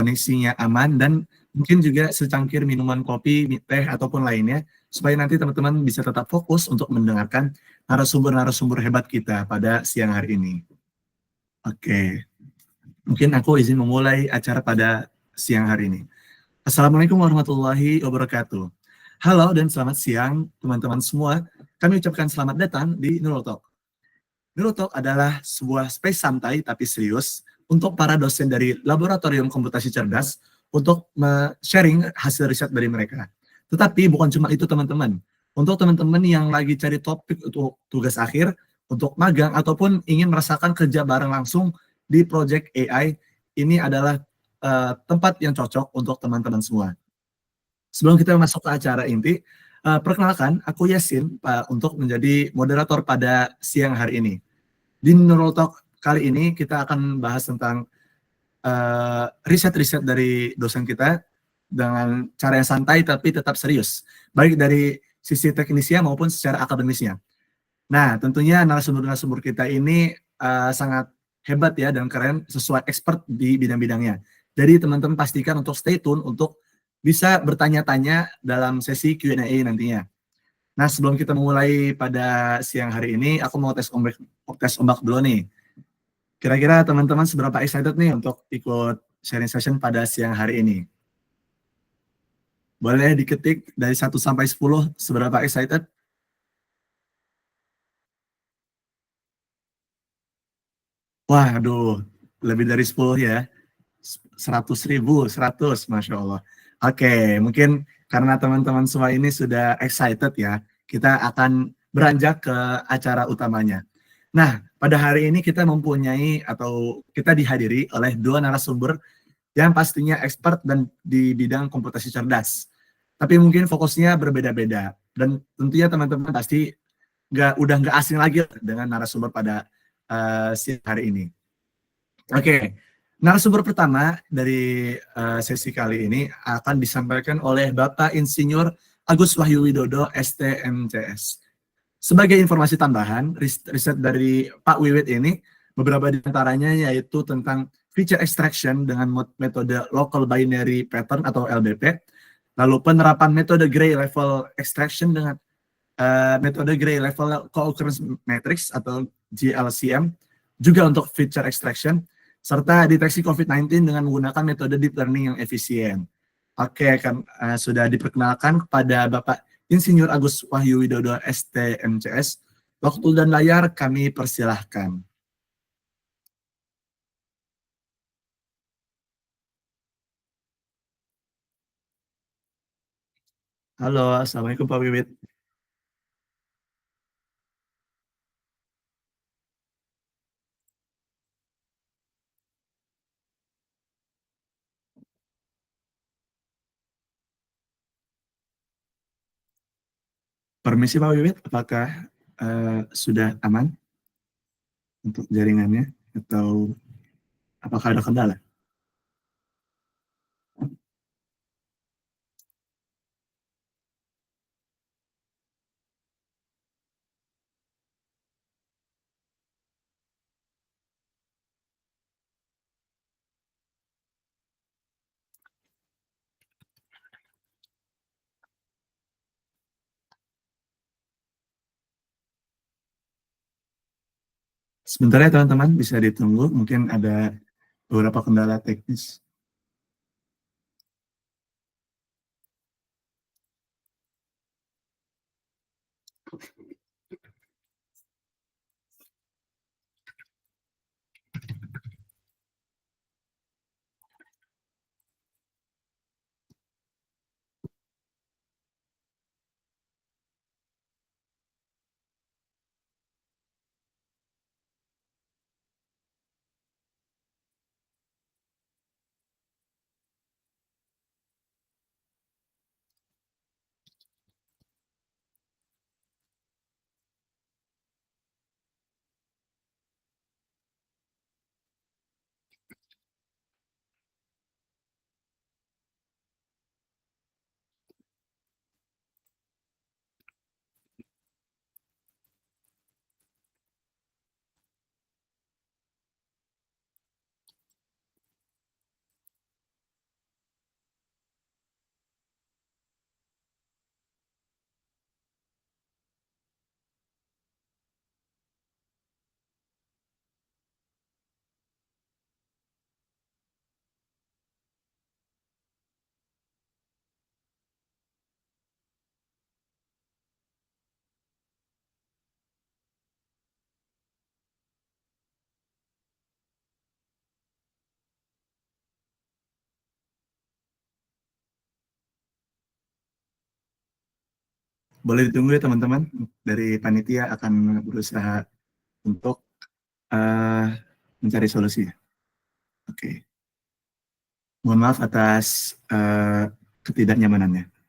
koneksinya aman, dan mungkin juga secangkir minuman kopi, teh, ataupun lainnya, supaya nanti teman-teman bisa tetap fokus untuk mendengarkan narasumber-narasumber hebat kita pada siang hari ini. Oke, mungkin aku izin memulai acara pada siang hari ini. Assalamualaikum warahmatullahi wabarakatuh. Halo dan selamat siang teman-teman semua. Kami ucapkan selamat datang di Neurotalk. Neurotalk adalah sebuah space santai tapi serius untuk para dosen dari Laboratorium Komputasi Cerdas untuk sharing hasil riset dari mereka. Tetapi bukan cuma itu teman-teman. Untuk teman-teman yang lagi cari topik untuk tugas akhir, untuk magang, ataupun ingin merasakan kerja bareng langsung di project AI, ini adalah tempat yang cocok untuk teman-teman semua. Sebelum kita masuk ke acara inti, perkenalkan, aku Yasin untuk menjadi moderator pada siang hari ini. Di Neurotalk kali ini kita akan bahas tentang riset-riset dari dosen kita dengan cara yang santai tapi tetap serius, baik dari sisi teknisnya maupun secara akademisnya. Nah, tentunya narasumber-narasumber kita ini sangat hebat ya dan keren, sesuai expert di bidang-bidangnya. Jadi teman-teman pastikan untuk stay tune untuk bisa bertanya-tanya dalam sesi Q&A nantinya. Nah, sebelum kita mulai pada siang hari ini, aku mau tes ombak dulu nih. Kira-kira teman-teman seberapa excited nih untuk ikut sharing session pada siang hari ini? Boleh diketik dari 1 sampai 10, seberapa excited? Waduh, lebih dari 10 ya. 100.000, 100, Masya Allah. Oke, mungkin karena teman-teman semua ini sudah excited ya, kita akan beranjak ke acara utamanya. Nah, pada hari ini kita mempunyai atau kita dihadiri oleh dua narasumber yang pastinya expert dan di bidang komputasi cerdas. Tapi mungkin fokusnya berbeda-beda. Dan tentunya teman-teman pasti udah nggak asing lagi dengan narasumber pada siang hari ini. Oke, narasumber pertama dari sesi kali ini akan disampaikan oleh Bapak Insinyur Agus Wahyu Widodo, STMCS. Sebagai informasi tambahan, riset dari Pak Wiwit ini, beberapa di antaranya yaitu tentang feature extraction dengan metode local binary pattern atau LBP, lalu penerapan metode gray level extraction dengan metode gray level co-occurrence matrix atau GLCM, juga untuk feature extraction, serta deteksi COVID-19 dengan menggunakan metode deep learning yang efisien. Oke, kan sudah diperkenalkan kepada Bapak Insinyur Agus Wahyu Widodo, STMCS. Waktu dan layar kami persilahkan. Halo, Assalamualaikum Pak Wiwit. Permisi Pak Wiwit, apakah sudah aman untuk jaringannya atau apakah ada kendala? Sebentar ya teman-teman, bisa ditunggu, mungkin ada beberapa kendala teknis. boleh ditunggu ya teman-teman, dari panitia akan berusaha untuk uh, mencari solusi. Oke, mohon maaf atas ketidaknyamanannya.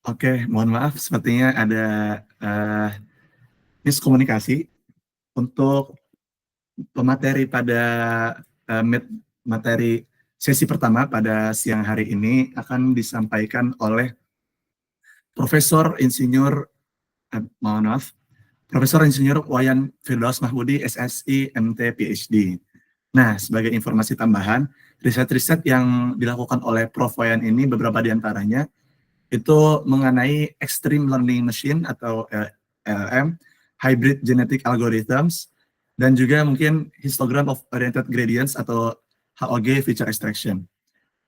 Oke, mohon maaf, sepertinya ada uh, miskomunikasi untuk pemateri pada materi sesi pertama pada siang hari ini akan disampaikan oleh Profesor Insinyur, mohon maaf, Profesor Insinyur Wayan Firdaus Mahmudi, SSI, MT, PhD. Nah, sebagai informasi tambahan, riset-riset yang dilakukan oleh Prof. Wayan ini beberapa diantaranya itu mengenai Extreme Learning Machine atau LLM, Hybrid Genetic Algorithms, dan juga mungkin Histogram of Oriented Gradients atau HOG Feature Extraction.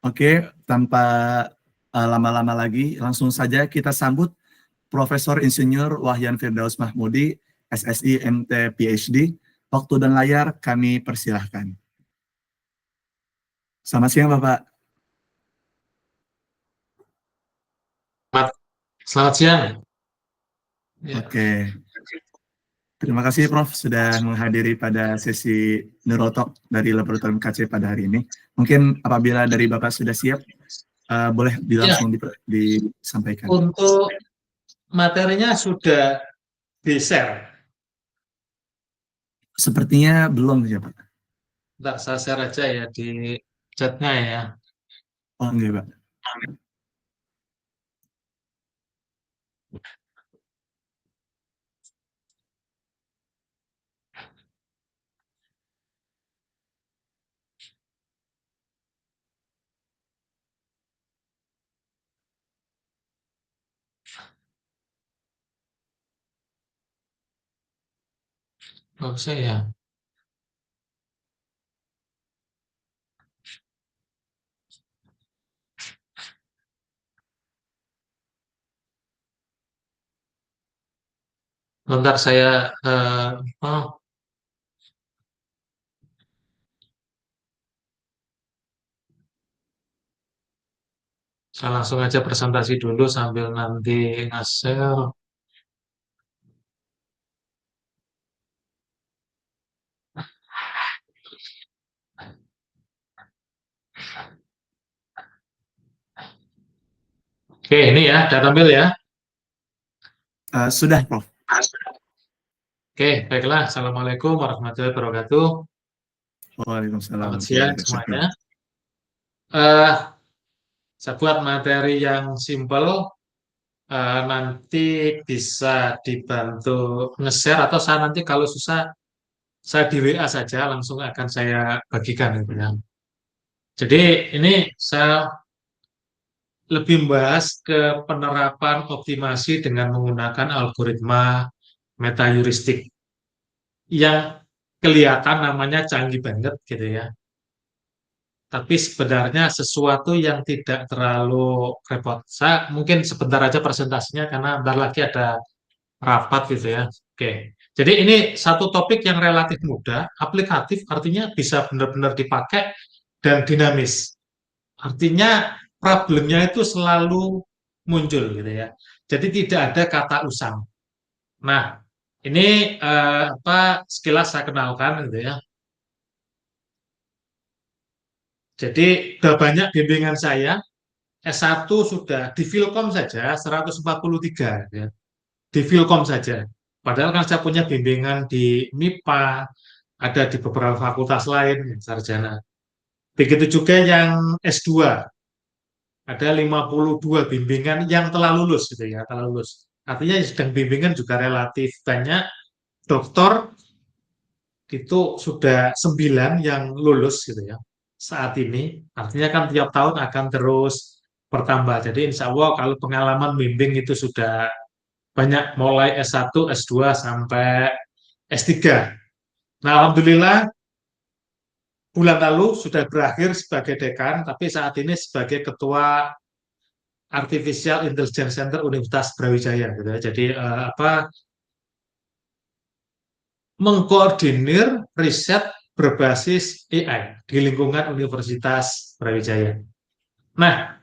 Oke, tanpa lama-lama lagi, langsung saja kita sambut Profesor Insinyur Wahyan Firdaus Mahmudi, SSI, MT, PhD. Waktu dan layar kami persilahkan. Selamat siang, Bapak. Selamat siang. Ya. Oke. Terima kasih Prof. sudah menghadiri pada sesi Neurotalk dari Laboratorium KC pada hari ini. Mungkin apabila dari Bapak sudah siap, boleh Ya, langsung disampaikan. untuk materinya sudah di-share. Sepertinya belum ya Pak. Ntar saya share aja ya di chatnya ya. Oh enggak Pak. Nggak usah ya. Bentar oh, saya langsung aja presentasi dulu sambil nanti nge-share. Oke, ini ya, udah tampil ya. Sudah Prof. Oke, baiklah. Assalamualaikum warahmatullahi wabarakatuh. Waalaikumsalam Selamat warahmatullahi siang semuanya. wabarakatuh. Eh, saya buat materi yang simple. Nanti bisa dibantu nge-share atau saya nanti kalau susah saya di WA saja langsung akan saya bagikan gitu ya. Jadi ini saya lebih membahas ke penerapan optimasi dengan menggunakan algoritma meta heuristik yang kelihatan namanya canggih banget gitu ya. tapi sebenarnya sesuatu yang tidak terlalu repot. Saya mungkin sebentar aja presentasinya karena bentar lagi ada rapat gitu ya. Oke. Jadi ini satu topik yang relatif mudah, aplikatif artinya bisa benar-benar dipakai dan dinamis. Artinya problemnya itu selalu muncul gitu ya. Jadi tidak ada kata usang. Nah, ini sekilas saya kenalkan gitu ya. Jadi udah banyak bimbingan saya, S1 sudah di Filkom saja 143 ya. Di Filkom saja. Padahal kan saya punya bimbingan di MIPA, ada di beberapa fakultas lain, sarjana. Begitu juga yang S2, ada 52 bimbingan yang telah lulus gitu ya, telah lulus. Artinya yang sedang bimbingan juga relatif banyak. Doktor itu sudah 9 yang lulus gitu ya saat ini. Artinya kan tiap tahun akan terus bertambah. Jadi insya Allah kalau pengalaman bimbing itu sudah banyak mulai S1, S2 sampai S3. Nah, Alhamdulillah bulan lalu sudah berakhir sebagai dekan, tapi saat ini sebagai ketua Artificial Intelligence Center Universitas Brawijaya gitu ya. Jadi mengkoordinir riset berbasis AI di lingkungan Universitas Brawijaya. Nah,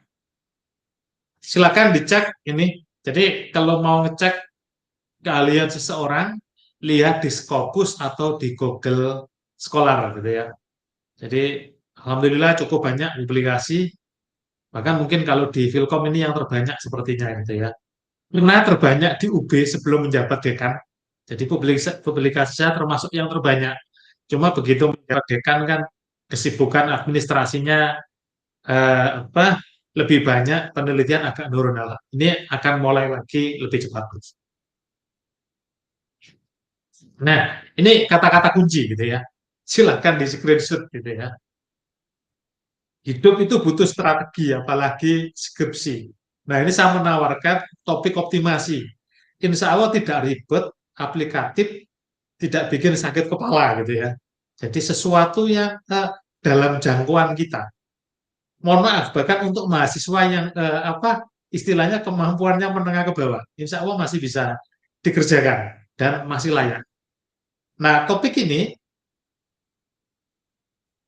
silakan dicek ini. Jadi kalau mau ngecek keahlian seseorang, lihat di Scopus atau di Google Scholar gitu ya. Jadi alhamdulillah cukup banyak publikasi. Bahkan mungkin kalau di Filkom ini yang terbanyak sepertinya gitu ya. Karena terbanyak di UB sebelum menjabat dekan. Jadi publikasi saya termasuk yang terbanyak. Cuma begitu menjabat dekan kan kesibukan administrasinya lebih banyak, penelitian agak nurun. Ini akan mulai lagi lebih cepat. Nah, ini kata-kata kunci gitu ya. Silahkan di screenshot gitu ya. Hidup itu butuh strategi, apalagi skripsi. Nah, ini saya menawarkan topik optimasi. Insya Allah tidak ribet, aplikatif, tidak bikin sakit kepala gitu ya. Jadi sesuatu yang dalam jangkauan kita. Mohon maaf, bahkan untuk mahasiswa yang istilahnya kemampuannya menengah ke bawah, insya Allah masih bisa dikerjakan dan masih layak. Nah, topik ini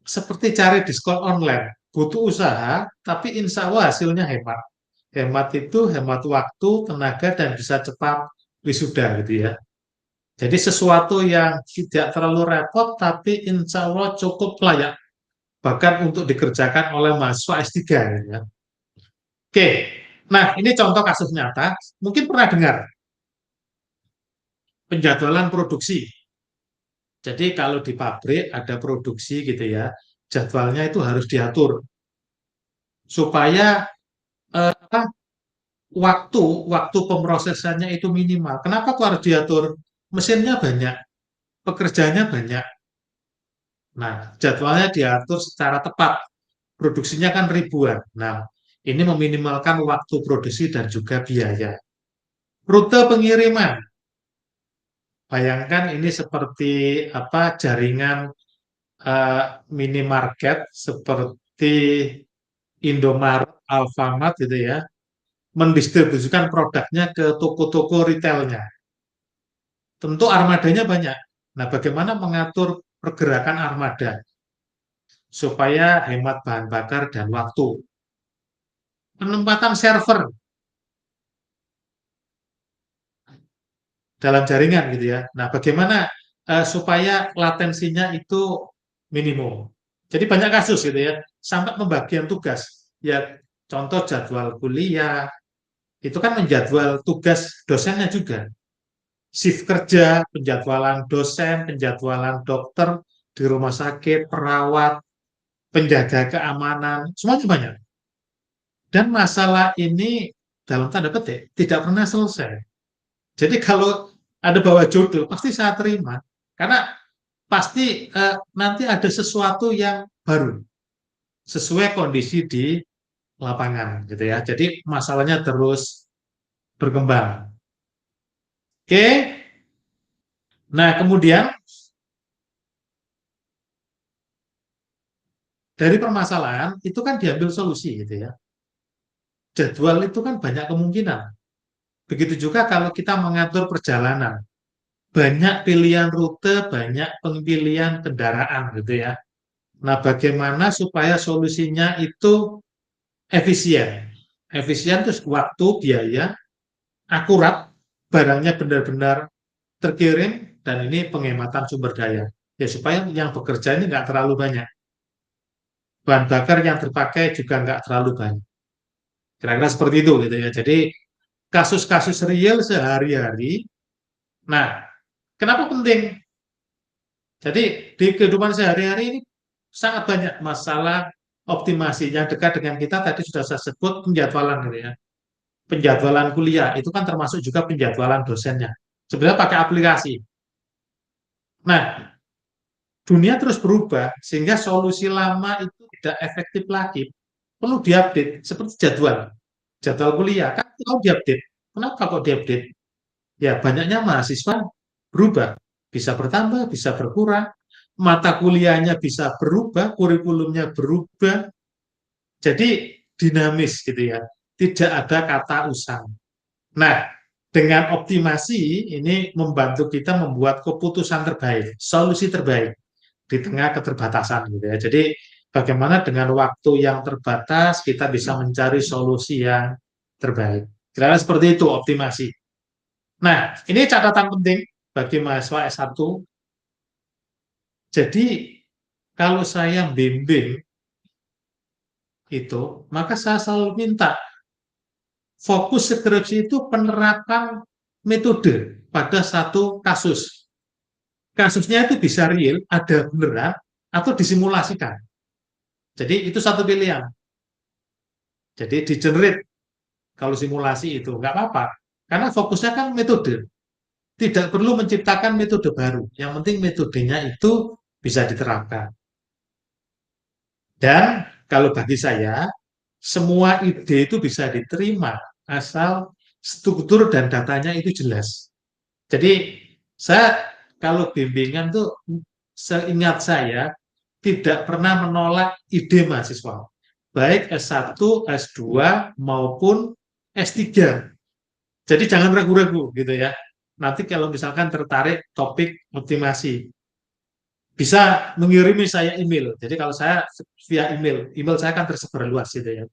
seperti cari diskon online, butuh usaha, tapi insya Allah hasilnya hemat. Hemat itu hemat waktu, tenaga, dan bisa cepat wisuda gitu ya. Jadi sesuatu yang tidak terlalu repot, tapi insya Allah cukup layak. Bahkan untuk dikerjakan oleh mahasiswa S3 gitu ya. Oke, nah ini contoh kasus nyata. Mungkin pernah dengar penjadwalan produksi. Jadi kalau di pabrik ada produksi gitu ya, jadwalnya itu harus diatur supaya eh, waktu waktu pemrosesannya itu minimal. Kenapa kok harus diatur? Mesinnya banyak, pekerjaannya banyak. Nah, jadwalnya diatur secara tepat. Produksinya kan ribuan. Nah, ini meminimalkan waktu produksi dan juga biaya. Rute pengiriman. Bayangkan ini seperti jaringan eh, minimarket seperti Indomaret, Alfamart gitu ya, mendistribusikan produknya ke toko-toko retailnya. Tentu armadanya banyak. Nah, bagaimana mengatur pergerakan armada supaya hemat bahan bakar dan waktu? Penempatan server dalam jaringan gitu ya. Nah, bagaimana supaya latensinya itu minimum? Jadi banyak kasus gitu ya, sampai pembagian tugas. Ya, contoh jadwal kuliah, itu kan menjadwal tugas dosennya juga. Shift kerja, penjadwalan dosen, penjadwalan dokter di rumah sakit, perawat, penjaga keamanan, semuanya banyak. Dan masalah ini dalam tanda petik tidak pernah selesai. Jadi kalau ada bawa judul, pasti saya terima. Karena pasti nanti ada sesuatu yang baru sesuai kondisi di lapangan gitu ya. Jadi masalahnya terus berkembang. Oke. Nah, kemudian dari permasalahan itu kan diambil solusi gitu ya. Jadwal itu kan banyak kemungkinan. Begitu juga kalau kita mengatur perjalanan. Banyak pilihan rute, banyak pilihan kendaraan gitu ya. Nah, bagaimana supaya solusinya itu efisien? Efisien itu waktu, biaya, akurat, barangnya benar-benar terkirim, dan ini penghematan sumber daya. Ya, supaya yang bekerja ini nggak terlalu banyak. Bahan bakar yang terpakai juga nggak terlalu banyak. Kira-kira seperti itu gitu ya. Jadi kasus-kasus real sehari-hari. Nah, kenapa penting? Jadi di kehidupan sehari-hari ini sangat banyak masalah optimasi yang dekat dengan kita tadi sudah saya sebut penjadwalan gitu ya. Penjadwalan kuliah itu kan termasuk juga penjadwalan dosennya. Sebenarnya pakai aplikasi. Nah, dunia terus berubah sehingga solusi lama itu tidak efektif lagi. Perlu diupdate seperti jadwal kuliah kan kalau diupdate. Kenapa kok diupdate? Ya banyaknya mahasiswa berubah, bisa bertambah, bisa berkurang, mata kuliahnya bisa berubah, kurikulumnya berubah, jadi dinamis gitu ya, tidak ada kata usang. Nah, dengan optimasi ini membantu kita membuat keputusan terbaik, solusi terbaik di tengah keterbatasan gitu ya. Jadi bagaimana dengan waktu yang terbatas kita bisa mencari solusi yang terbaik. Kira-kira seperti itu optimasi. Nah, ini catatan penting bagi mahasiswa S1. Jadi, kalau saya bimbing itu, maka saya selalu minta fokus skripsi itu penerapan metode pada satu kasus. Kasusnya itu bisa real, ada beneran, atau disimulasikan. Jadi, itu satu pilihan. Jadi, di-generate kalau simulasi itu, nggak apa-apa. Karena fokusnya kan metode. Tidak perlu menciptakan metode baru. Yang penting metodenya itu bisa diterapkan. Dan kalau bagi saya, semua ide itu bisa diterima asal struktur dan datanya itu jelas. Jadi saya kalau bimbingan tuh seingat saya tidak pernah menolak ide mahasiswa. Baik S1, S2 maupun S3. Jadi jangan ragu-ragu gitu ya. Nanti kalau misalkan tertarik topik optimasi, bisa mengirimi saya email. Jadi kalau saya via email, email saya kan tersebar luas gitu ya.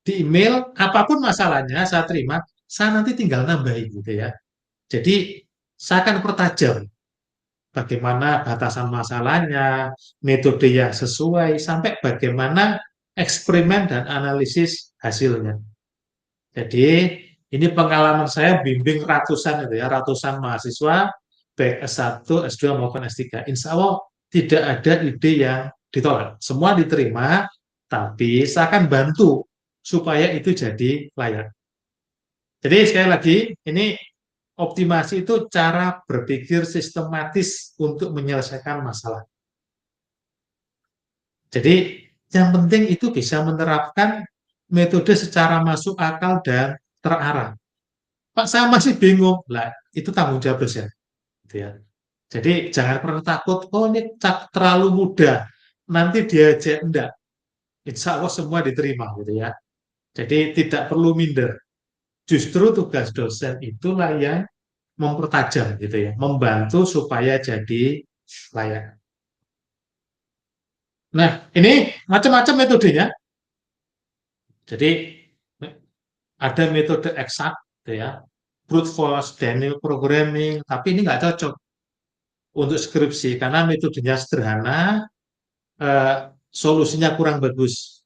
Di email, apapun masalahnya saya terima, saya nanti tinggal nambahin gitu ya. Jadi saya akan pertajam bagaimana batasan masalahnya, metode yang sesuai, sampai bagaimana eksperimen dan analisis hasilnya. Jadi ini pengalaman saya bimbing ratusan itu ya, ratusan mahasiswa baik S1, S2 maupun S3. Insya Allah tidak ada ide yang ditolak. Semua diterima, tapi saya akan bantu supaya itu jadi layak. Jadi sekali lagi, ini optimasi itu cara berpikir sistematis untuk menyelesaikan masalah. Jadi yang penting itu bisa menerapkan metode secara masuk akal dan terarah. Pak, saya masih bingung. Lah, itu tanggung jawab dosen. Gitu ya. Jadi jangan pernah takut, oh ini terlalu mudah, nanti diajak. Enggak. Insya Allah semua diterima gitu ya. Jadi tidak perlu minder. Justru tugas dosen itulah yang mempertajam gitu ya, membantu supaya jadi layak. Nah, ini macam-macam metodenya. Jadi ada metode eksak gitu ya, brute force, Daniel programming, tapi ini nggak cocok untuk skripsi karena metodenya sederhana, eh, solusinya kurang bagus,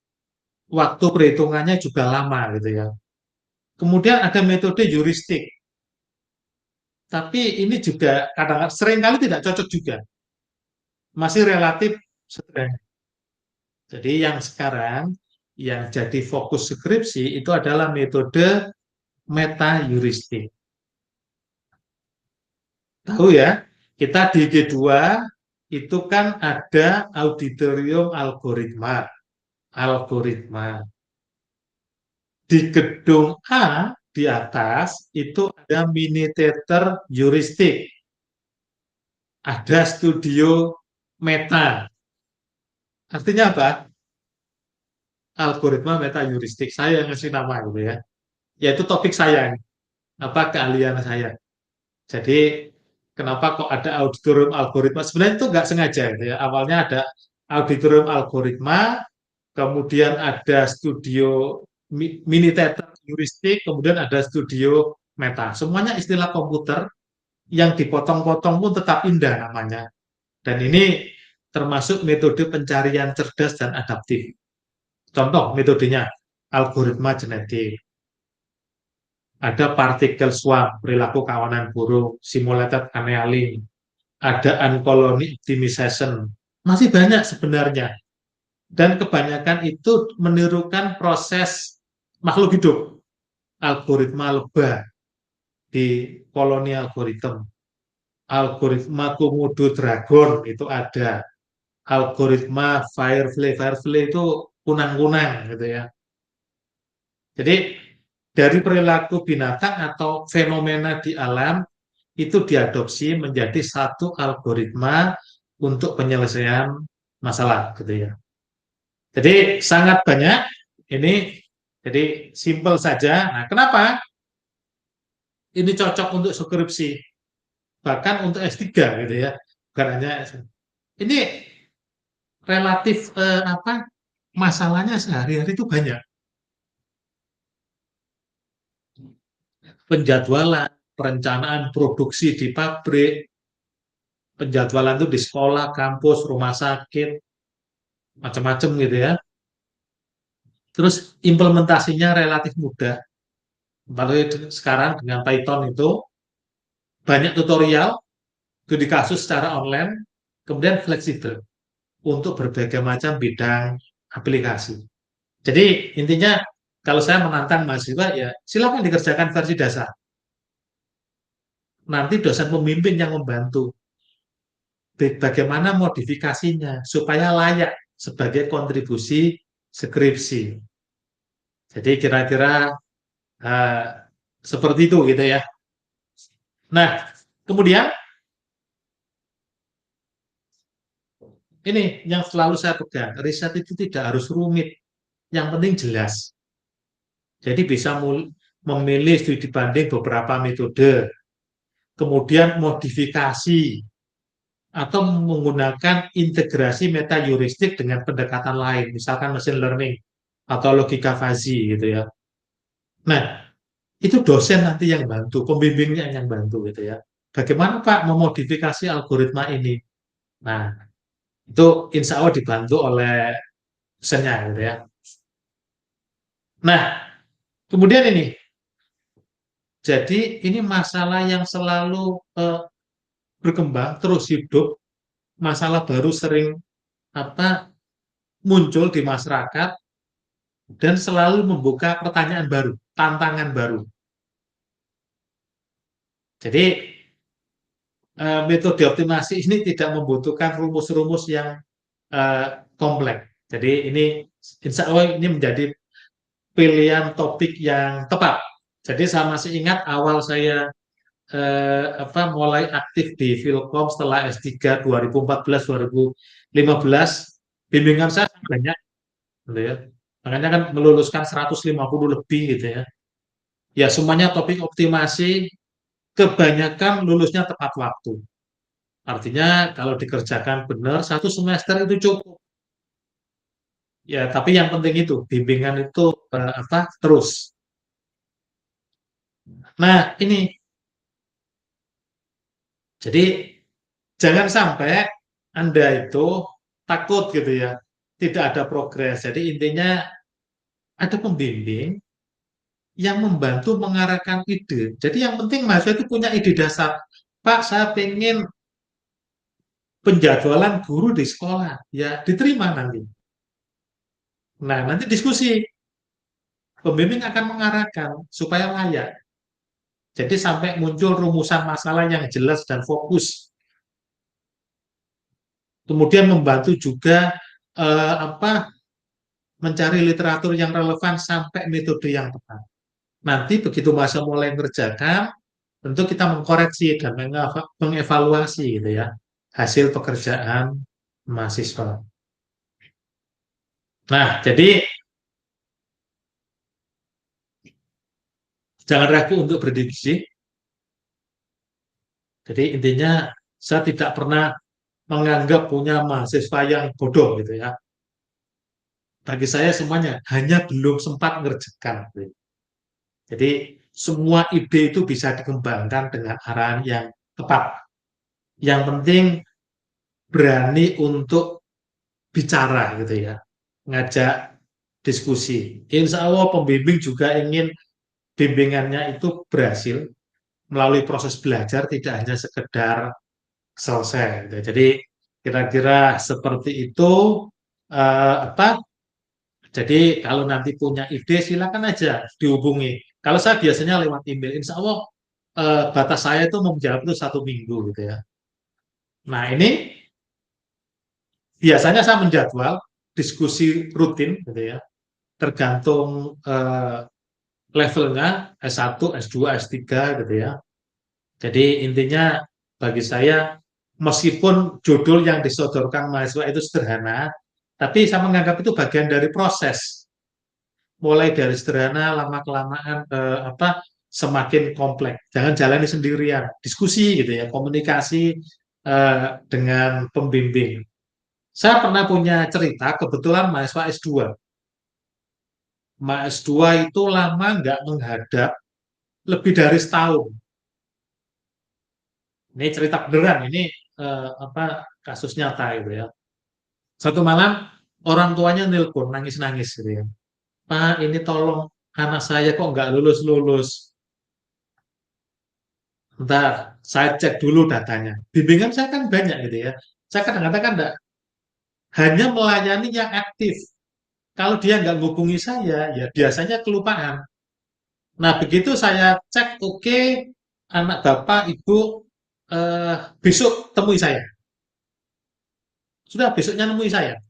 waktu perhitungannya juga lama gitu ya. Kemudian ada metode heuristik, tapi ini juga kadang seringkali tidak cocok juga, masih relatif sederhana. Jadi yang sekarang yang jadi fokus skripsi itu adalah metode meta heuristik. Tahu ya, kita di G2 itu kan ada auditorium algoritma. Algoritma. Di gedung A di atas itu ada mini theater heuristik. Ada studio meta. Artinya apa? algoritma meta heuristik. Saya yang ngasih nama gitu ya. Yaitu topik saya, apa keahlian saya. Jadi kenapa kok ada auditorium algoritma? Sebenarnya itu nggak sengaja gitu ya. Awalnya ada auditorium algoritma, kemudian ada studio mini theater heuristik, kemudian ada studio meta. Semuanya istilah komputer yang dipotong-potong pun tetap indah namanya. Dan ini termasuk metode pencarian cerdas dan adaptif. Contoh metodenya, algoritma genetik. Ada particle swarm, perilaku kawanan burung, simulated annealing, ada uncolony optimization. Masih banyak sebenarnya. Dan kebanyakan itu menirukan proses makhluk hidup. Algoritma lebah di koloni algoritma. Algoritma komodo dragon itu ada. Algoritma firefly. Firefly itu kunang-kunang gitu ya. Jadi dari perilaku binatang atau fenomena di alam itu diadopsi menjadi satu algoritma untuk penyelesaian masalah gitu ya. Jadi sangat banyak ini, jadi simple saja. Nah, kenapa ini cocok untuk skripsi, bahkan untuk S3 gitu ya. Bukan hanya ini relatif apa masalahnya sehari-hari itu banyak. Penjadwalan, perencanaan produksi di pabrik, penjadwalan itu di sekolah, kampus, rumah sakit, macam-macam gitu ya. Terus implementasinya relatif mudah. Apalagi sekarang dengan Python itu banyak tutorial, studi kasus secara online, kemudian fleksibel untuk berbagai macam bidang aplikasi. Jadi intinya kalau saya menantang mahasiswa ya silakan dikerjakan versi dasar. Nanti dosen pembimbing yang membantu bagaimana modifikasinya supaya layak sebagai kontribusi skripsi. Jadi kira-kira uh, seperti itu gitu ya. Nah, kemudian ini yang selalu saya pegang, riset itu tidak harus rumit, yang penting jelas. Jadi bisa memilih studi banding beberapa metode, kemudian modifikasi, atau menggunakan integrasi meta heuristik dengan pendekatan lain, misalkan machine learning atau logika fuzzy gitu ya. Nah, itu dosen nanti yang bantu, pembimbingnya yang bantu gitu ya. Bagaimana Pak memodifikasi algoritma ini? Nah, itu insya Allah dibantu oleh dosennya gitu ya. Nah, kemudian ini, jadi ini masalah yang selalu berkembang, terus hidup, masalah baru sering apa muncul di masyarakat dan selalu membuka pertanyaan baru, tantangan baru. Jadi metode optimasi ini tidak membutuhkan rumus-rumus yang kompleks. Jadi ini insya Allah ini menjadi pilihan topik yang tepat. Jadi saya masih ingat awal saya mulai aktif di Filkom setelah S3 2014-2015, bimbingan saya banyak, gitu ya. Makanya kan meluluskan 150 lebih gitu ya. Ya semuanya topik optimasi, kebanyakan lulusnya tepat waktu. Artinya kalau dikerjakan benar, satu semester itu cukup. Ya, tapi yang penting itu bimbingan itu terus. Nah, ini jadi jangan sampai Anda itu takut gitu ya, tidak ada progres. Jadi intinya ada pembimbing yang membantu mengarahkan ide. Jadi yang penting mahasiswa itu punya ide dasar. Pak, saya pengen penjadwalan guru di sekolah. Ya, diterima nanti. Nah, nanti diskusi. Pembimbing akan mengarahkan supaya layak. Jadi sampai muncul rumusan masalah yang jelas dan fokus. Kemudian membantu juga mencari literatur yang relevan sampai metode yang tepat. Nanti begitu masa mulai mengerjakan, tentu kita mengkoreksi dan mengevaluasi gitu ya hasil pekerjaan mahasiswa. Nah, jadi Jangan ragu untuk berdiskusi. Jadi intinya saya tidak pernah menganggap punya mahasiswa yang bodoh gitu ya. Bagi saya semuanya hanya belum sempat ngerjakan. Gitu. Jadi semua ide itu bisa dikembangkan dengan arahan yang tepat. Yang penting berani untuk bicara gitu ya, ngajak diskusi. Insya Allah pembimbing juga ingin bimbingannya itu berhasil melalui proses belajar, tidak hanya sekedar selesai. Gitu. Jadi kira-kira seperti itu. Apa? Jadi kalau nanti punya ide silakan aja dihubungi. Kalau saya biasanya lewat email, Insya Allah batas saya itu menjawab itu 1 minggu gitu ya. Nah ini biasanya saya menjadwal diskusi rutin gitu ya, tergantung levelnya S1, S2, S3 gitu ya. Jadi intinya bagi saya meskipun judul yang disodorkan mahasiswa itu sederhana, tapi saya menganggap itu bagian dari proses. Mulai dari sederhana, lama-kelamaan apa semakin kompleks. Jangan jalani sendirian, diskusi gitu ya, komunikasi dengan pembimbing. Saya pernah punya cerita, kebetulan mahasiswa S2. Mahasiswa S2 itu lama nggak menghadap lebih dari setahun. Ini cerita beneran, ini apa kasus nyata gitu ya. Satu malam orang tuanya nelpon nangis-nangis gitu ya. Pak, ini tolong anak saya kok nggak lulus-lulus. Bentar, saya cek dulu datanya. Bimbingan saya kan banyak gitu ya. Saya kadang-kadang kan enggak, hanya melayani yang aktif. Kalau dia nggak hubungi saya, ya biasanya kelupaan. Nah, begitu saya cek, oke, anak bapak, ibu, besok temui saya. Sudah besoknya nemui saya.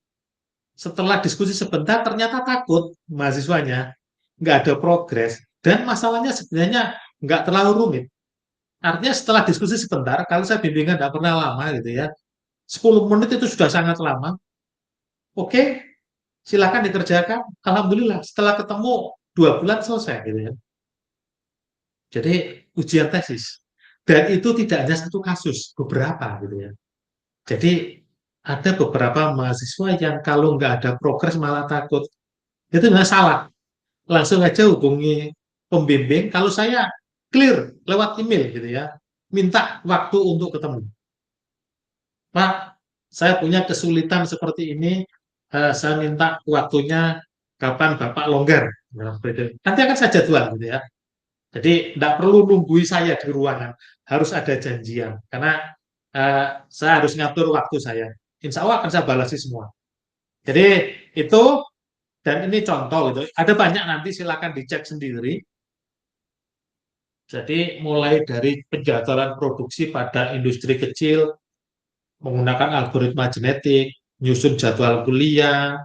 Setelah diskusi sebentar, ternyata takut mahasiswanya, nggak ada progres, dan masalahnya sebenarnya nggak terlalu rumit. Artinya setelah diskusi sebentar, kalau saya bimbingan nggak pernah lama gitu ya, 10 menit itu sudah sangat lama. Oke, silakan dikerjakan. Alhamdulillah, setelah ketemu 2 bulan selesai gitu ya. Jadi ujian tesis. Dan itu tidak hanya satu kasus, beberapa gitu ya. Jadi ada beberapa mahasiswa yang kalau nggak ada progres malah takut. Itu nggak salah. Langsung aja hubungi pembimbing. Kalau saya clear lewat email gitu ya, minta waktu untuk ketemu. Pak, saya punya kesulitan seperti ini. Saya minta waktunya kapan Bapak longgar. Nanti akan saya jadwal gitu ya. Jadi tidak perlu nunggui saya di ruangan, harus ada janjian. Karena saya harus ngatur waktu saya. Insya Allah akan saya balasi semua. Jadi itu, dan ini contoh gitu. Ada banyak, nanti silakan dicek sendiri. Jadi mulai dari penjadwalan produksi pada industri kecil, menggunakan algoritma genetik, nyusun jadwal kuliah,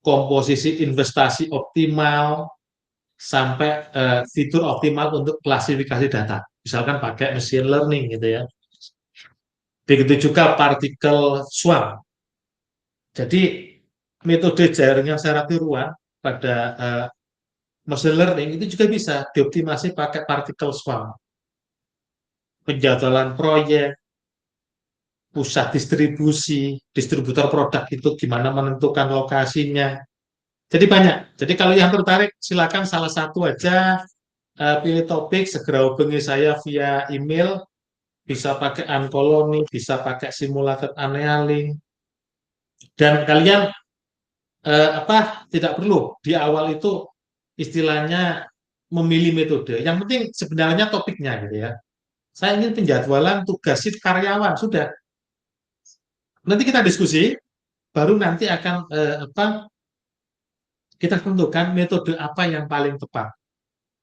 komposisi investasi optimal, sampai fitur optimal untuk klasifikasi data. Misalkan pakai machine learning gitu ya. Begitu juga partikel swarm. Jadi metode jaringan secara tiruan pada machine learning itu juga bisa dioptimasi pakai partikel swarm. Penjadwalan proyek, pusat distribusi, distributor produk itu gimana menentukan lokasinya. Jadi banyak. Jadi kalau yang tertarik silakan salah satu aja pilih topik, segera hubungi saya via email, bisa pakai Uncolony, bisa pakai simulated annealing, dan kalian apa tidak perlu di awal itu istilahnya memilih metode. Yang penting sebenarnya topiknya gitu ya. Saya ingin penjadwalan tugas shift karyawan, sudah. Nanti kita diskusi, baru nanti akan apa kita tentukan metode apa yang paling tepat,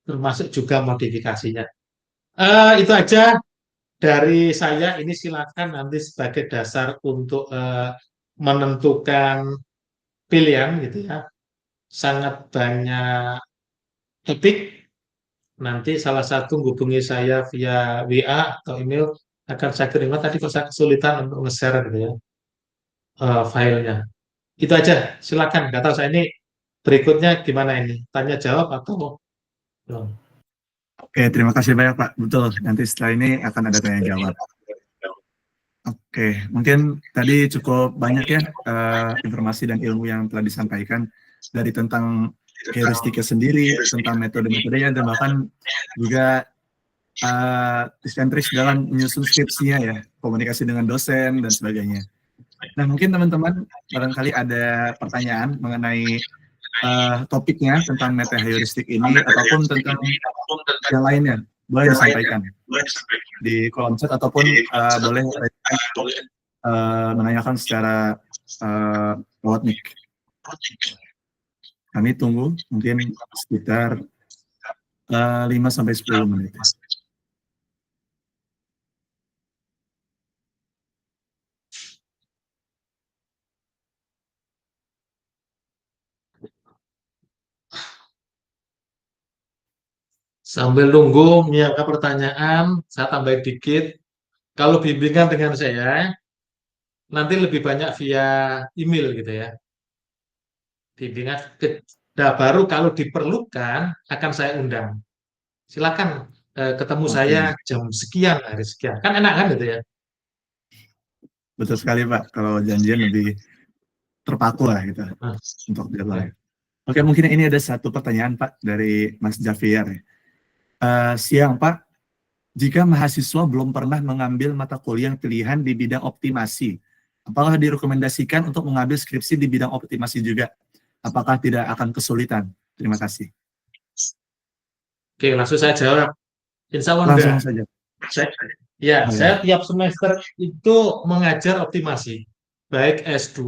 termasuk juga modifikasinya. Itu aja dari saya. Ini silakan nanti sebagai dasar untuk menentukan pilihan gitu ya. Sangat banyak topik. Nanti salah satu hubungi saya via WA atau email, akan saya kirimkan. Tadi kalau saya kesulitan untuk nge-share gitu ya filenya. Itu aja. Silakan. Nggak tahu saya ini berikutnya gimana ini. Tanya jawab atau belum? Oke, terima kasih banyak Pak. Betul, nanti setelah ini akan ada tanya jawab. Oke, mungkin tadi cukup banyak ya informasi dan ilmu yang telah disampaikan dari tentang heuristiknya sendiri, tentang metode-metodenya, dan bahkan juga tips and tricks dalam menyusun skripsinya ya, komunikasi dengan dosen dan sebagainya. Nah, mungkin teman-teman barangkali ada pertanyaan mengenai topiknya tentang meta heuristik ini ataupun tentang yang lainnya, boleh disampaikan di kolom chat ataupun boleh menanyakan secara lewat mic. Kami tunggu mungkin sekitar 5-10 menit. Sambil nunggu menyiapkan pertanyaan, saya tambahin dikit. Kalau bimbingan dengan saya, nanti lebih banyak via email gitu ya. Bimbingan nah, baru kalau diperlukan akan saya undang. Silakan ketemu saya jam sekian, hari sekian. Kan enak kan gitu ya. Betul sekali Pak, kalau janjian lebih terpaku lah gitu untuk deadline. Oke, mungkin ini ada satu pertanyaan Pak dari Mas Javier. Siang Pak, jika mahasiswa belum pernah mengambil mata kuliah pilihan di bidang optimasi, apakah direkomendasikan untuk mengambil skripsi di bidang optimasi juga? Apakah tidak akan kesulitan? Terima kasih. Oke, langsung saya jawab. Insya Allah Langsung enggak. saja. Saya tiap semester itu mengajar optimasi. Baik S2,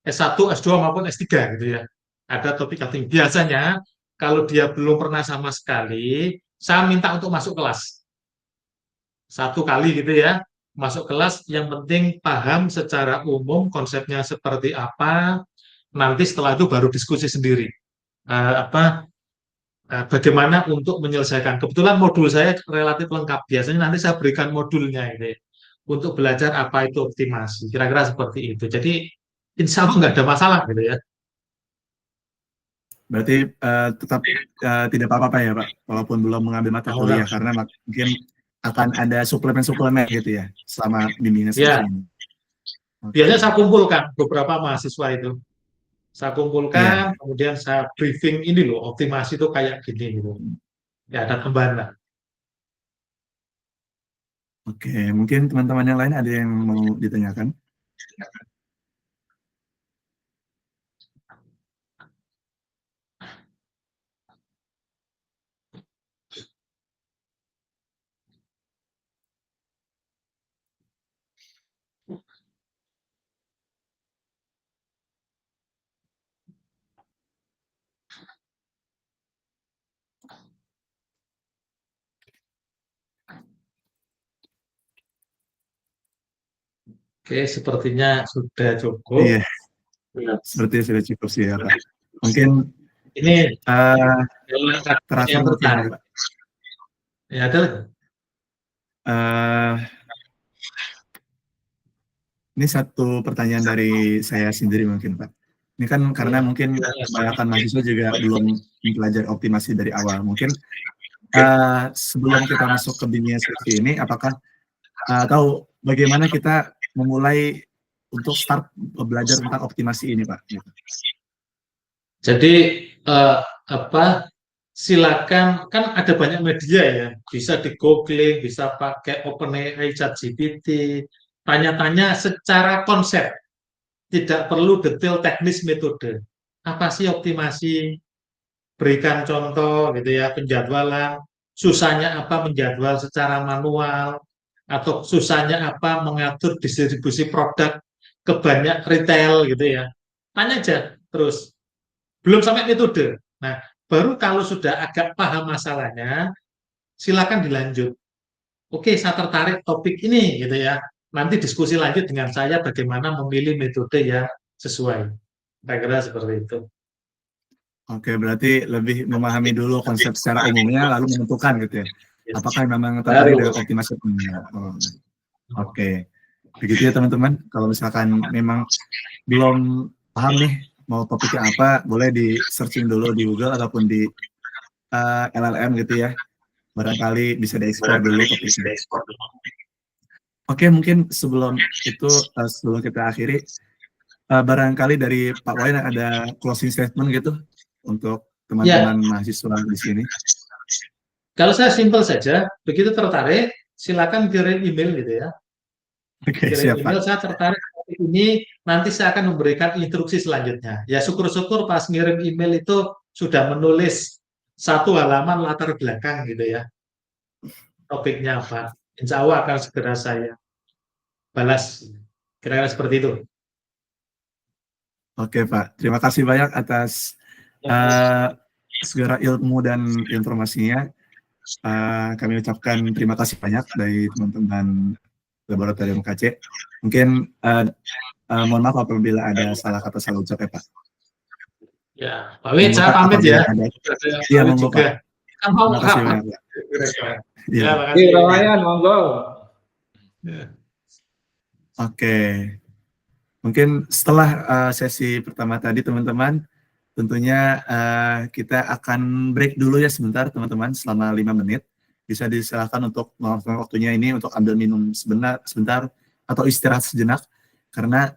S1, S2 maupun S3 gitu ya. Ada topik cutting. Biasanya kalau dia belum pernah sama sekali, saya minta untuk masuk kelas. Satu kali gitu ya, masuk kelas yang penting paham secara umum konsepnya seperti apa, nanti setelah itu baru diskusi sendiri. Bagaimana untuk menyelesaikan. Kebetulan modul saya relatif lengkap. Biasanya nanti saya berikan modulnya ini untuk belajar apa itu optimasi. Kira-kira seperti itu. Jadi insya Allah nggak ada masalah gitu ya. Berarti tetap tidak apa-apa ya Pak, walaupun belum mengambil mata kuliah, karena mungkin akan ada suplemen-suplemen gitu ya selama bimbingan skripsi ini. Biasanya saya kumpulkan beberapa mahasiswa itu. Saya kumpulkan, kemudian saya briefing ini loh, optimasi itu kayak gini gitu. Ya, ada tambahan lah. Oke, mungkin teman-teman yang lain ada yang mau ditanyakan? Oke, sepertinya sudah cukup. Iya, sepertinya sudah cukup sih ya Pak. Mungkin ini terasa yang mungkin tertarik. Pak. Ya, ada. Ini satu pertanyaan dari saya sendiri mungkin Pak. Ini kan karena mungkin kebanyakan mahasiswa juga belum mempelajari optimasi dari awal. Mungkin sebelum kita masuk ke bimbingan skripsi ini, apakah atau bagaimana kita memulai untuk start belajar tentang optimasi ini Pak? Jadi silakan, kan ada banyak media ya, bisa di googling, bisa pakai OpenAI, ChatGPT, tanya-tanya secara konsep, tidak perlu detail teknis metode. Apa sih optimasi? Berikan contoh gitu ya, penjadwalan, susahnya apa menjadwal secara manual, atau susahnya apa mengatur distribusi produk ke banyak retail gitu ya. Tanya aja terus. Belum sampai metode. Nah, baru kalau sudah agak paham masalahnya, silakan dilanjut. Oke, saya tertarik topik ini gitu ya. Nanti diskusi lanjut dengan saya bagaimana memilih metode yang sesuai. Kira-kira seperti itu. Oke, berarti lebih memahami dulu konsep secara umumnya, lalu menentukan gitu ya. Apakah memang tertarik dengan optimasi atau enggak. Oke, begitu ya teman-teman. Kalau misalkan memang belum paham nih mau topiknya apa, boleh di searching dulu di Google ataupun di LLM gitu ya. Barangkali bisa dieksplor dulu topiknya. Oke, mungkin sebelum itu, sebelum kita akhiri, barangkali dari Pak Wayan ada closing statement gitu untuk Ya, teman-teman mahasiswa di sini. kalau saya simpel saja, begitu tertarik, silakan kirim email gitu ya. Oke, Kirim siap Pak. email, saya tertarik topik ini, nanti saya akan memberikan instruksi selanjutnya. Ya syukur-syukur pas ngirim email itu sudah menulis satu halaman latar belakang gitu ya, topiknya apa. Insya Allah akan segera saya balas. Kira-kira seperti itu. Oke Pak, terima kasih banyak atas uh, segala ilmu dan informasinya. Kami ucapkan terima kasih banyak dari teman-teman Laboratorium KC. Mungkin mohon maaf apabila ada salah kata salah ucap ya Pak. Ya, Pak Wid, Monggo saya Pak pamit ya. apabila ada. Pak Iya Wid monggo juga. Pak. Kan mau Terima kasih rapat. banyak Pak. Iya Ya, Pak. makasih. Ramayan, monggo. Ya. Oke. Mungkin setelah sesi pertama tadi teman-teman, tentunya kita akan break dulu ya sebentar teman-teman selama 5 menit. Bisa disilakan untuk meluangkan waktunya ini untuk ambil minum sebentar atau istirahat sejenak. Karena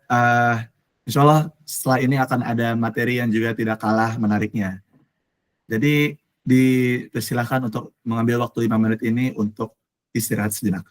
insya Allah setelah ini akan ada materi yang juga tidak kalah menariknya. Jadi dipersilahkan untuk mengambil waktu 5 menit ini untuk istirahat sejenak.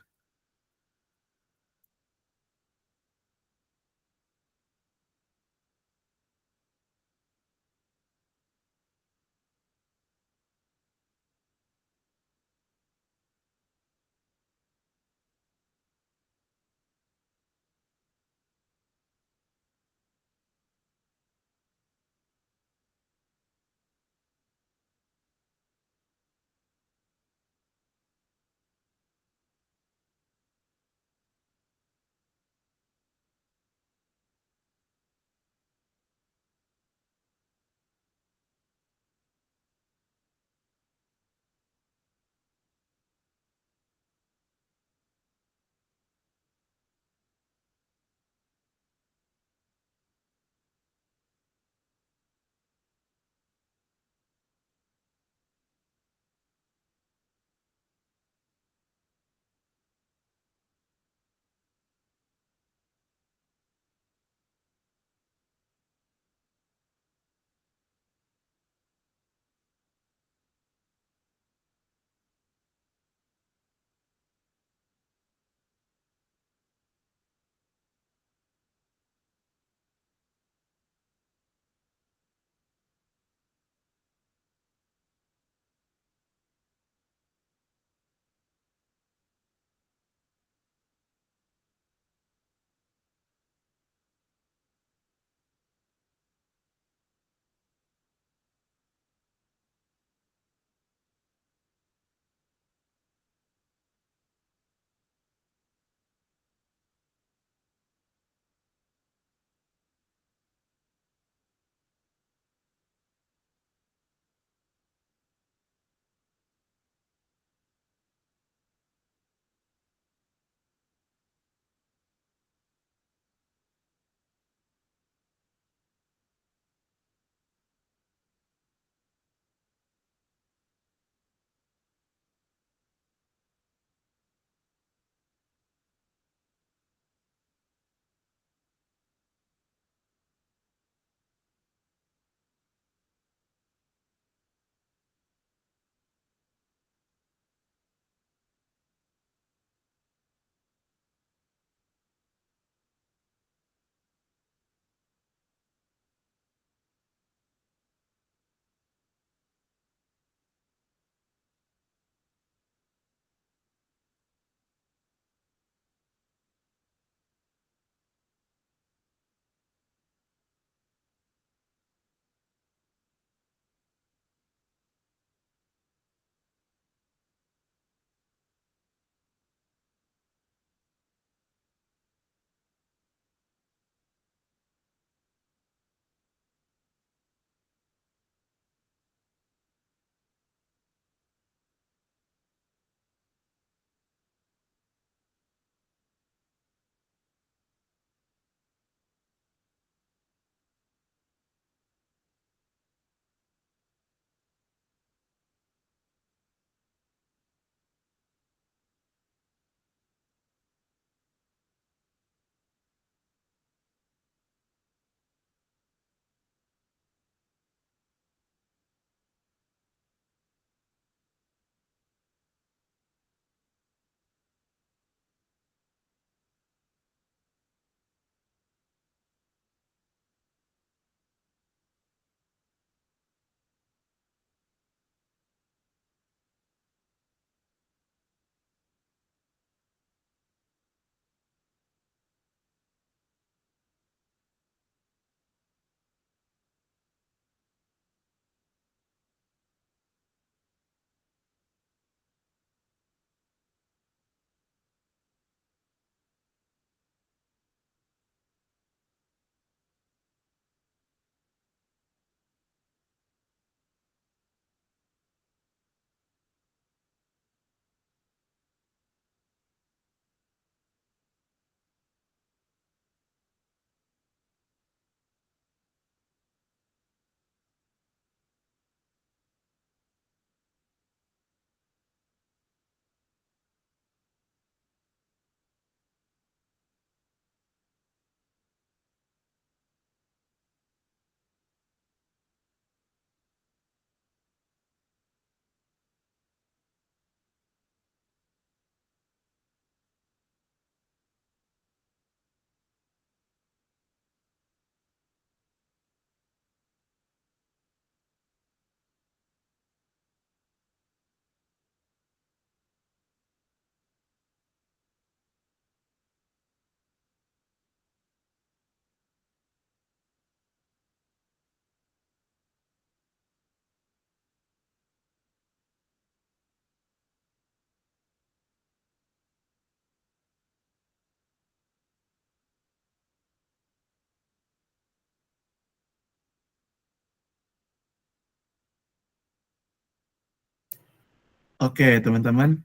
Oke, teman-teman,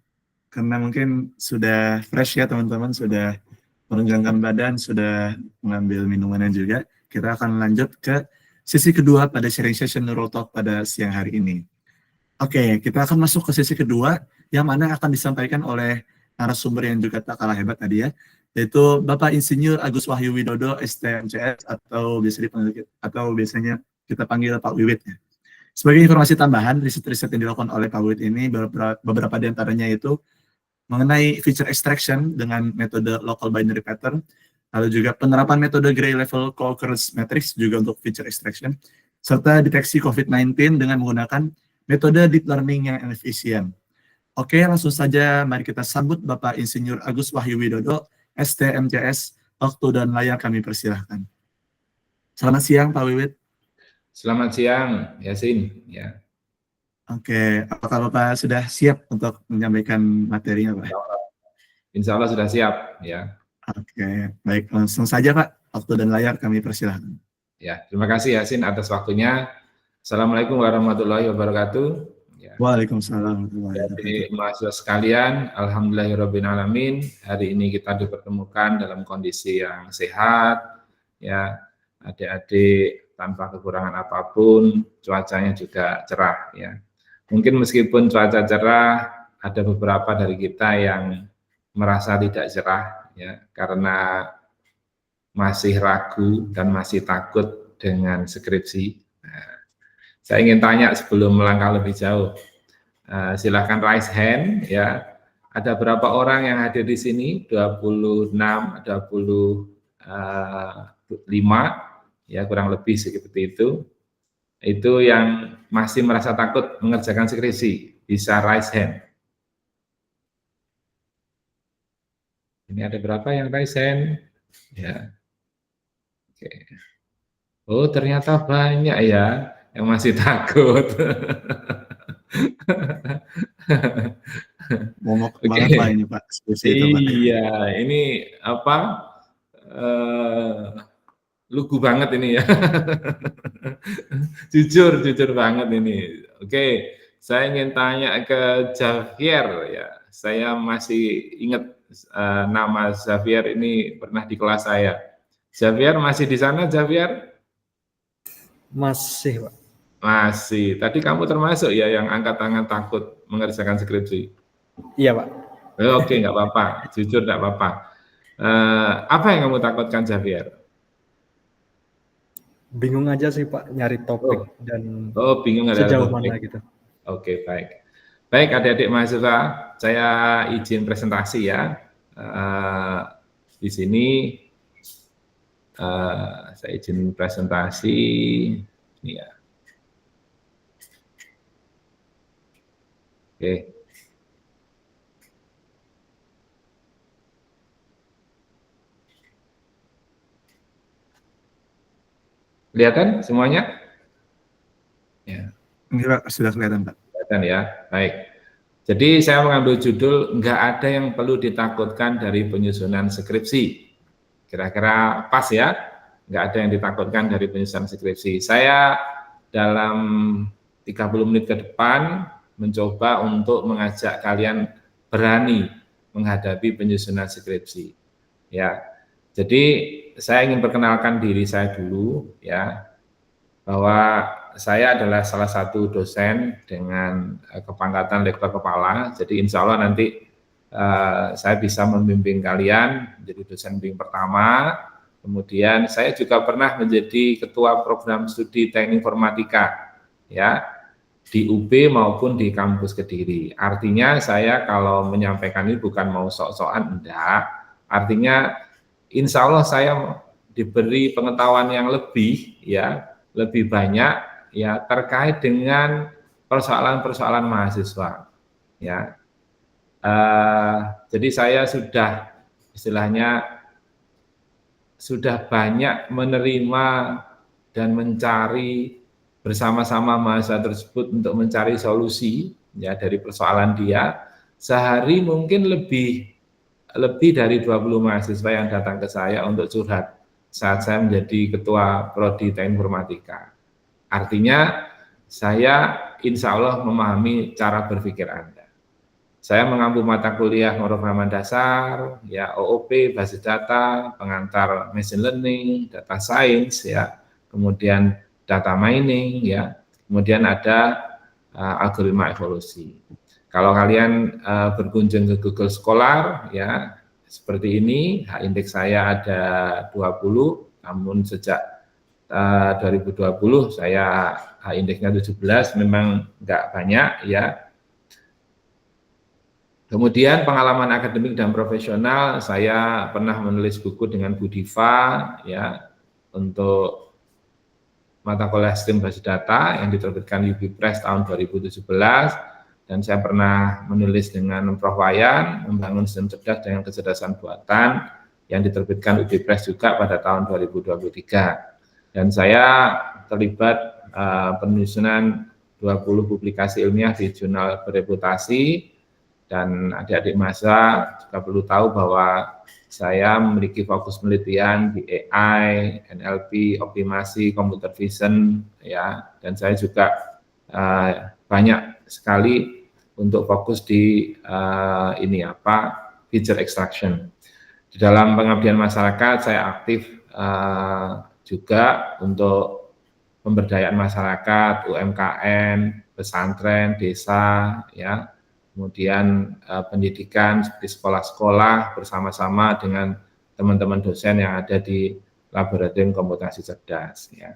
karena mungkin sudah fresh ya teman-teman, sudah merenggangkan badan, sudah mengambil minumannya juga, kita akan lanjut ke sesi kedua pada sharing session Neuro Talk pada siang hari ini. Oke, kita akan masuk ke sesi kedua, yang mana akan disampaikan oleh narasumber yang juga tak kalah hebat tadi ya, yaitu Bapak Insinyur Agus Wahyu Widodo, STMCS, atau biasanya kita panggil Pak Wiwit ya. Sebagai informasi tambahan, riset-riset yang dilakukan oleh Pak Wiwit ini, beberapa di antaranya itu mengenai feature extraction dengan metode local binary pattern, lalu juga penerapan metode gray level co-occurrence matrix juga untuk feature extraction, serta deteksi COVID-19 dengan menggunakan metode deep learning yang efisien. Oke, langsung saja mari kita sambut Bapak Insinyur Agus Wahyu Widodo, STMCS. Waktu dan layar kami persilahkan. Selamat siang, Pak Wiwit. Selamat siang, Yasin. Ya. Oke, apakah Bapak sudah siap untuk menyampaikan materinya, Pak? Insya Allah sudah siap. Ya. Oke, baik. Langsung saja, Pak. Waktu dan layar kami persilahkan. Ya, terima kasih Yasin atas waktunya. Assalamualaikum warahmatullahi wabarakatuh. Ya. Waalaikumsalam warahmatullahi wabarakatuh. Jadi mahasiswa sekalian, alhamdulillahirobbilalamin. Hari ini kita dipertemukan dalam kondisi yang sehat. Ya, adik-adik tanpa kekurangan apapun, cuacanya juga cerah ya. Mungkin meskipun cuaca cerah, ada beberapa dari kita yang merasa tidak cerah ya, karena masih ragu dan masih takut dengan skripsi. Nah, saya ingin tanya sebelum melangkah lebih jauh, silahkan raise hand ya. Ada berapa orang yang hadir di sini? 26, 25. Ya, kurang lebih seperti itu. Itu yang masih merasa takut mengerjakan skripsi, bisa raise hand. Ini ada berapa yang raise hand? Ya. Oke. Oh, ternyata banyak ya yang masih takut. Momok banget Pak ini Pak, skripsi itu Pak. Iya, ini apa? Lugu banget ini ya. jujur banget ini. Oke, saya ingin tanya ke Xavier ya. Saya masih ingat nama Xavier ini pernah di kelas saya. Xavier masih di sana, Xavier? Masih, Pak. Masih. Tadi kamu termasuk ya yang angkat tangan takut mengerjakan skripsi? Iya, Pak. Oke, nggak apa-apa. Jujur nggak apa-apa. Apa yang kamu takutkan, Xavier? Bingung aja sih Pak nyari topik dan bingung ada sejauh topik. mana gitu. Oke, baik. Baik adik-adik mahasiswa, saya izin presentasi ya. Di sini saya izin presentasi. Ini ya. Oke. Kelihatan semuanya? Ya. Ini Pak, sudah kelihatan Pak. Kelihatan ya, baik. Jadi saya mengambil judul nggak ada yang perlu ditakutkan dari penyusunan skripsi. Kira-kira pas ya, nggak ada yang ditakutkan dari penyusunan skripsi. Saya dalam 30 menit ke depan mencoba untuk mengajak kalian berani menghadapi penyusunan skripsi. Ya, jadi saya ingin perkenalkan diri saya dulu ya, bahwa saya adalah salah satu dosen dengan kepangkatan lektor kepala. Jadi insya Allah nanti saya bisa membimbing kalian menjadi dosen bimbing pertama. Kemudian saya juga pernah menjadi ketua program studi teknik informatika ya di UB maupun di kampus Kediri. Artinya saya kalau menyampaikan ini bukan mau sok-sokan, enggak. Artinya insya Allah saya diberi pengetahuan yang lebih ya, lebih banyak ya terkait dengan persoalan-persoalan mahasiswa ya. Jadi saya sudah istilahnya sudah banyak menerima dan mencari bersama-sama mahasiswa tersebut untuk mencari solusi ya dari persoalan dia. Sehari mungkin lebih dari 20 mahasiswa yang datang ke saya untuk curhat saat saya menjadi ketua prodi teknik informatika. Artinya saya insya Allah memahami cara berpikir Anda. Saya mengampu mata kuliah pemrograman dasar, ya OOP, basis data, pengantar machine learning, data science, ya, kemudian data mining, ya, kemudian ada algoritma evolusi. Kalau kalian berkunjung ke Google Scholar, ya, seperti ini, H-index saya ada 20, namun sejak 2020 saya H-indeksnya 17, memang nggak banyak, ya. Kemudian pengalaman akademik dan profesional, saya pernah menulis buku dengan Bu Diva, ya, untuk mata kuliah sistem basis data yang diterbitkan UB Press tahun 2017, dan saya pernah menulis dengan Prof. Wayan, membangun sistem cerdas dengan kecerdasan buatan, yang diterbitkan UB Press juga pada tahun 2023. Dan saya terlibat penyusunan 20 publikasi ilmiah di jurnal bereputasi. Dan adik-adik mahasiswa juga perlu tahu bahwa saya memiliki fokus penelitian di AI, NLP, optimasi, computer vision, ya, dan saya juga banyak sekali untuk fokus di feature extraction. Di dalam pengabdian masyarakat saya aktif juga untuk pemberdayaan masyarakat, UMKM, pesantren, desa, ya. Kemudian pendidikan seperti sekolah-sekolah bersama-sama dengan teman-teman dosen yang ada di Laboratorium Komputasi Cerdas, ya.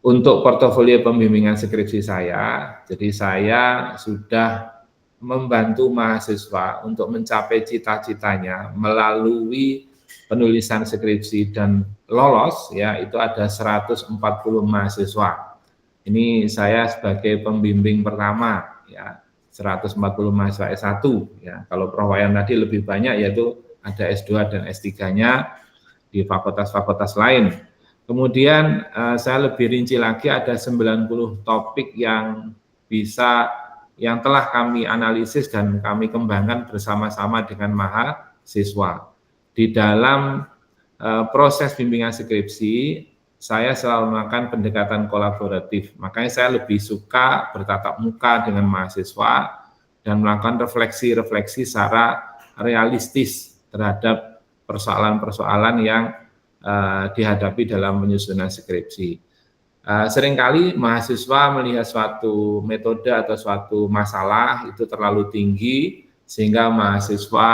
Untuk portofolio pembimbingan skripsi saya, jadi saya sudah membantu mahasiswa untuk mencapai cita-citanya melalui penulisan skripsi dan lolos, ya, itu ada 140 mahasiswa. Ini saya sebagai pembimbing pertama, ya. 140 mahasiswa S1, ya. Kalau Prof. Wayan tadi lebih banyak, yaitu ada S2 dan S3-nya di fakultas-fakultas lain. Kemudian saya lebih rinci lagi, ada 90 topik yang telah kami analisis dan kami kembangkan bersama-sama dengan mahasiswa. Di dalam proses bimbingan skripsi, saya selalu melakukan pendekatan kolaboratif. Makanya saya lebih suka bertatap muka dengan mahasiswa dan melakukan refleksi-refleksi secara realistis terhadap persoalan-persoalan yang dihadapi dalam penyusunan skripsi. Seringkali mahasiswa melihat suatu metode atau suatu masalah itu terlalu tinggi, sehingga mahasiswa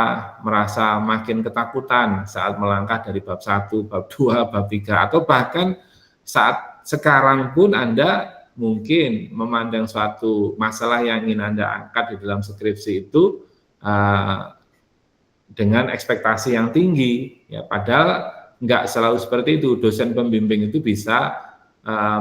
merasa makin ketakutan saat melangkah dari bab 1, bab 2, bab 3, atau bahkan saat sekarang pun Anda mungkin memandang suatu masalah yang ingin Anda angkat di dalam skripsi itu dengan ekspektasi yang tinggi, ya, padahal nggak selalu seperti itu. Dosen pembimbing itu bisa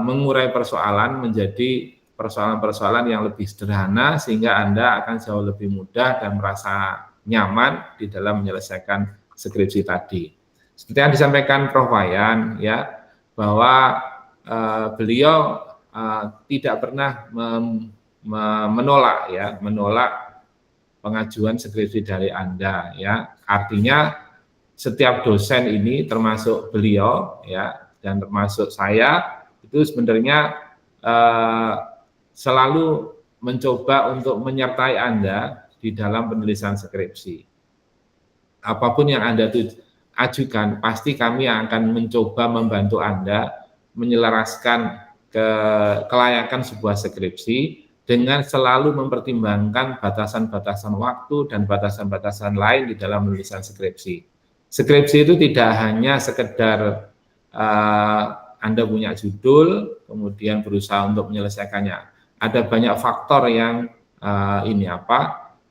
mengurai persoalan menjadi persoalan-persoalan yang lebih sederhana, sehingga Anda akan jauh lebih mudah dan merasa nyaman di dalam menyelesaikan skripsi tadi. Seperti yang disampaikan Prof. Wayan, ya, bahwa beliau tidak pernah menolak pengajuan skripsi dari Anda, ya. Artinya setiap dosen ini termasuk beliau, ya, dan termasuk saya, itu sebenarnya selalu mencoba untuk menyertai Anda di dalam penulisan skripsi. Apapun yang Anda ajukan, pasti kami akan mencoba membantu Anda menyelaraskan kelayakan sebuah skripsi dengan selalu mempertimbangkan batasan-batasan waktu dan batasan-batasan lain di dalam penulisan skripsi. Skripsi itu tidak hanya sekedar Anda punya judul, kemudian berusaha untuk menyelesaikannya. Ada banyak faktor yang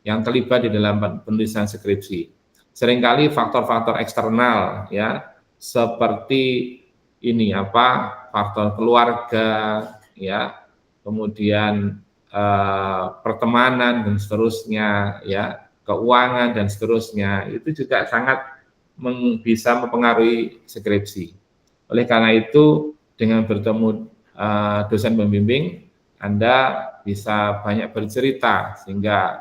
yang terlibat di dalam penulisan skripsi. Seringkali faktor-faktor eksternal, ya, seperti faktor keluarga, ya, kemudian pertemanan dan seterusnya, ya, keuangan dan seterusnya, itu juga sangat bisa mempengaruhi skripsi. Oleh karena itu, dengan bertemu dosen pembimbing, Anda bisa banyak bercerita, sehingga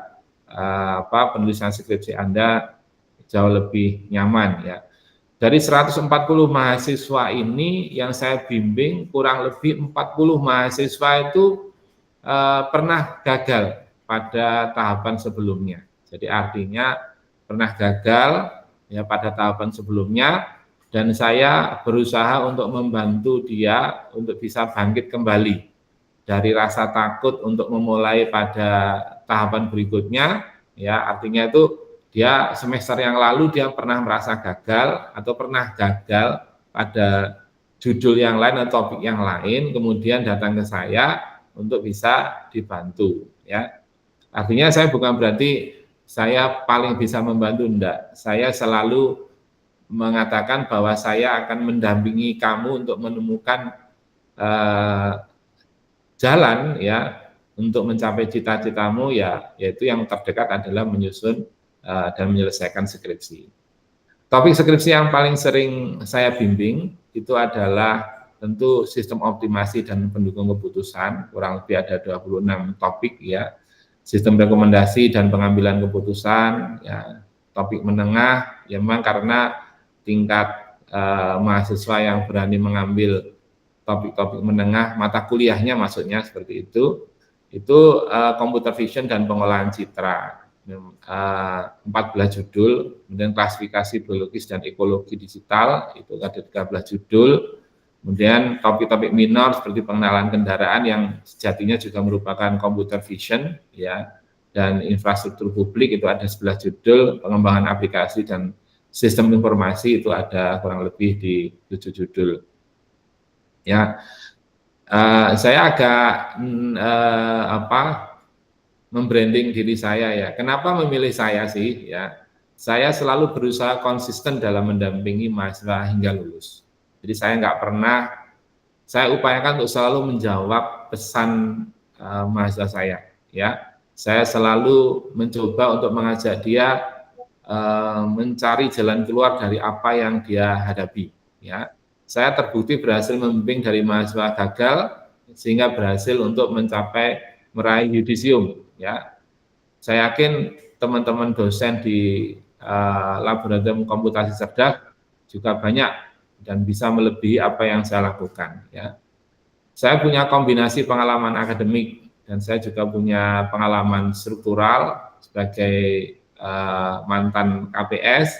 penulisan skripsi Anda jauh lebih nyaman, ya. Dari 140 mahasiswa ini yang saya bimbing, kurang lebih 40 mahasiswa itu pernah gagal pada tahapan sebelumnya. Jadi artinya pernah gagal ya pada tahapan sebelumnya, dan saya berusaha untuk membantu dia untuk bisa bangkit kembali dari rasa takut untuk memulai pada tahapan berikutnya. Ya, artinya itu dia semester yang lalu dia pernah merasa gagal atau pernah gagal pada judul yang lain atau topik yang lain, kemudian datang ke saya untuk bisa dibantu. Ya, artinya saya bukan berarti saya paling bisa membantu, enggak. Saya selalu mengatakan bahwa saya akan mendampingi kamu untuk menemukan jalan ya untuk mencapai cita-citamu, ya, yaitu yang terdekat adalah menyusun dan menyelesaikan skripsi. Topik skripsi yang paling sering saya bimbing itu adalah tentu sistem optimasi dan pendukung keputusan, kurang lebih ada 26 topik ya. Sistem rekomendasi dan pengambilan keputusan, ya, topik menengah, ya memang karena tingkat mahasiswa yang berani mengambil topik-topik menengah, mata kuliahnya maksudnya seperti itu computer vision dan pengolahan citra, 14 judul, kemudian klasifikasi biologis dan ekologi digital, itu ada 13 judul, kemudian topik-topik minor seperti pengenalan kendaraan yang sejatinya juga merupakan computer vision, ya, dan infrastruktur publik itu ada 11 judul, pengembangan aplikasi dan sistem informasi itu ada kurang lebih di 7 judul. Ya, saya agak membranding diri saya ya. Kenapa memilih saya sih? Ya, saya selalu berusaha konsisten dalam mendampingi mahasiswa hingga lulus. Jadi saya nggak pernah, saya upayakan untuk selalu menjawab pesan mahasiswa saya. Ya, saya selalu mencoba untuk mengajak dia mencari jalan keluar dari apa yang dia hadapi. Ya, saya terbukti berhasil membimbing dari mahasiswa gagal sehingga berhasil untuk mencapai meraih yudisium. Ya, saya yakin teman-teman dosen di laboratorium komputasi cerdas juga banyak dan bisa melebihi apa yang saya lakukan. Ya, saya punya kombinasi pengalaman akademik dan saya juga punya pengalaman struktural sebagai mantan KPS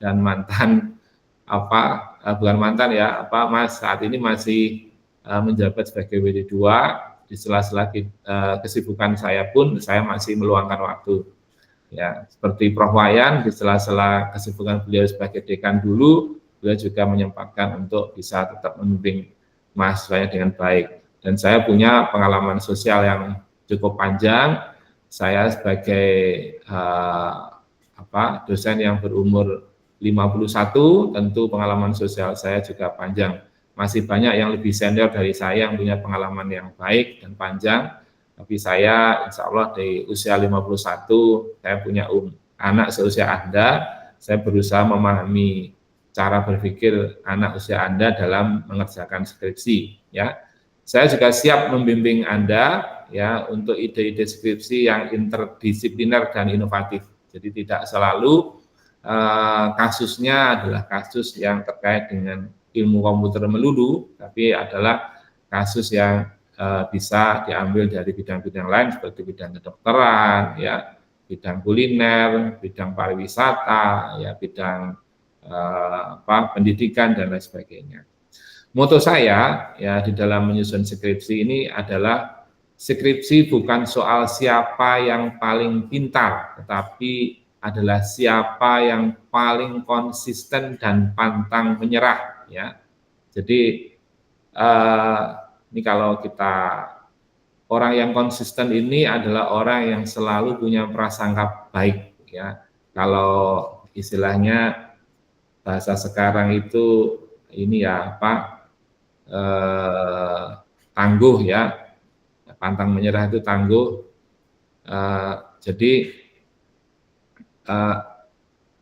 dan mantan bukan mantan ya, saat ini masih menjabat sebagai WD2. Di sela-sela kesibukan saya pun saya masih meluangkan waktu. Ya, seperti Prof. Wayan, di sela-sela kesibukan beliau sebagai dekan dulu, beliau juga menyempatkan untuk bisa tetap membimbing mahasiswanya dengan baik. Dan saya punya pengalaman sosial yang cukup panjang. Saya sebagai dosen yang berumur 51, tentu pengalaman sosial saya juga panjang. Masih banyak yang lebih senior dari saya yang punya pengalaman yang baik dan panjang. Tapi saya insya Allah di usia 51, saya punya anak seusia Anda, saya berusaha memahami cara berpikir anak usia Anda dalam mengerjakan skripsi. Ya, saya juga siap membimbing Anda ya untuk ide-ide skripsi yang interdisipliner dan inovatif. Jadi tidak selalu kasusnya adalah kasus yang terkait dengan ilmu komputer melulu, tapi adalah kasus yang bisa diambil dari bidang-bidang lain seperti bidang kedokteran, ya, bidang kuliner, bidang pariwisata, ya, bidang pendidikan dan lain sebagainya. Moto saya ya di dalam menyusun skripsi ini adalah skripsi bukan soal siapa yang paling pintar, tetapi adalah siapa yang paling konsisten dan pantang menyerah. Ya, jadi ini kalau kita orang yang konsisten ini adalah orang yang selalu punya prasangka baik. Ya, kalau istilahnya bahasa sekarang itu ini ya tangguh ya. Pantang menyerah itu tangguh. Jadi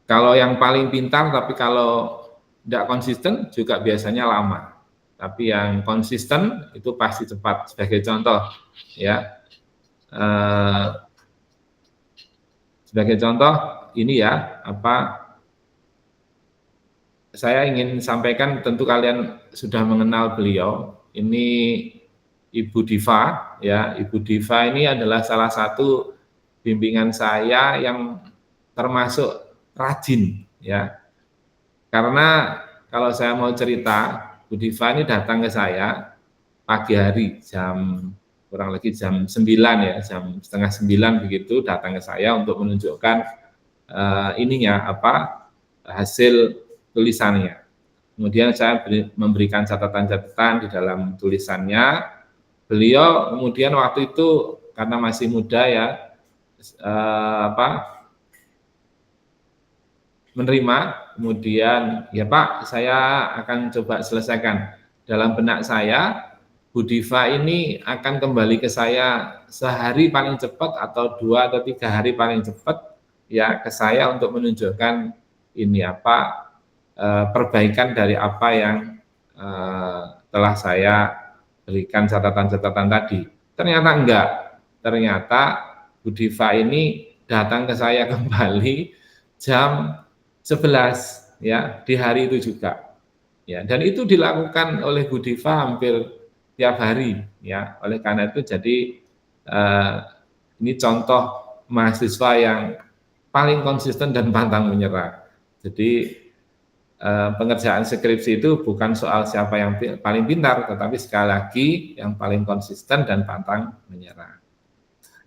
kalau yang paling pintar tapi kalau tidak konsisten juga biasanya lama. Tapi yang konsisten itu pasti cepat. Sebagai contoh, ya, sebagai contoh ini ya saya ingin sampaikan, tentu kalian sudah mengenal beliau. Ini Ibu Diva, ya. Ibu Diva ini adalah salah satu bimbingan saya yang termasuk rajin ya. Karena kalau saya mau cerita, Bu Diva ini datang ke saya pagi hari kurang lebih jam 9 ya, jam setengah 9 begitu datang ke saya untuk menunjukkan hasil tulisannya. Kemudian saya memberikan catatan-catatan di dalam tulisannya. Beliau kemudian waktu itu karena masih muda ya, menerima, kemudian ya Pak, saya akan coba selesaikan. Dalam benak saya, Bu Diva ini akan kembali ke saya sehari paling cepat atau 2 atau 3 hari paling cepat ya ke saya untuk menunjukkan ini perbaikan dari apa yang telah saya berikan catatan-catatan tadi. Ternyata enggak. Ternyata Bu Diva ini datang ke saya kembali jam 11 ya di hari itu juga. Ya, dan itu dilakukan oleh Bu Diva hampir tiap hari ya. Oleh karena itu jadi ini contoh mahasiswa yang paling konsisten dan pantang menyerah. Jadi pengerjaan skripsi itu bukan soal siapa yang paling pintar, tetapi sekali lagi yang paling konsisten dan pantang menyerah.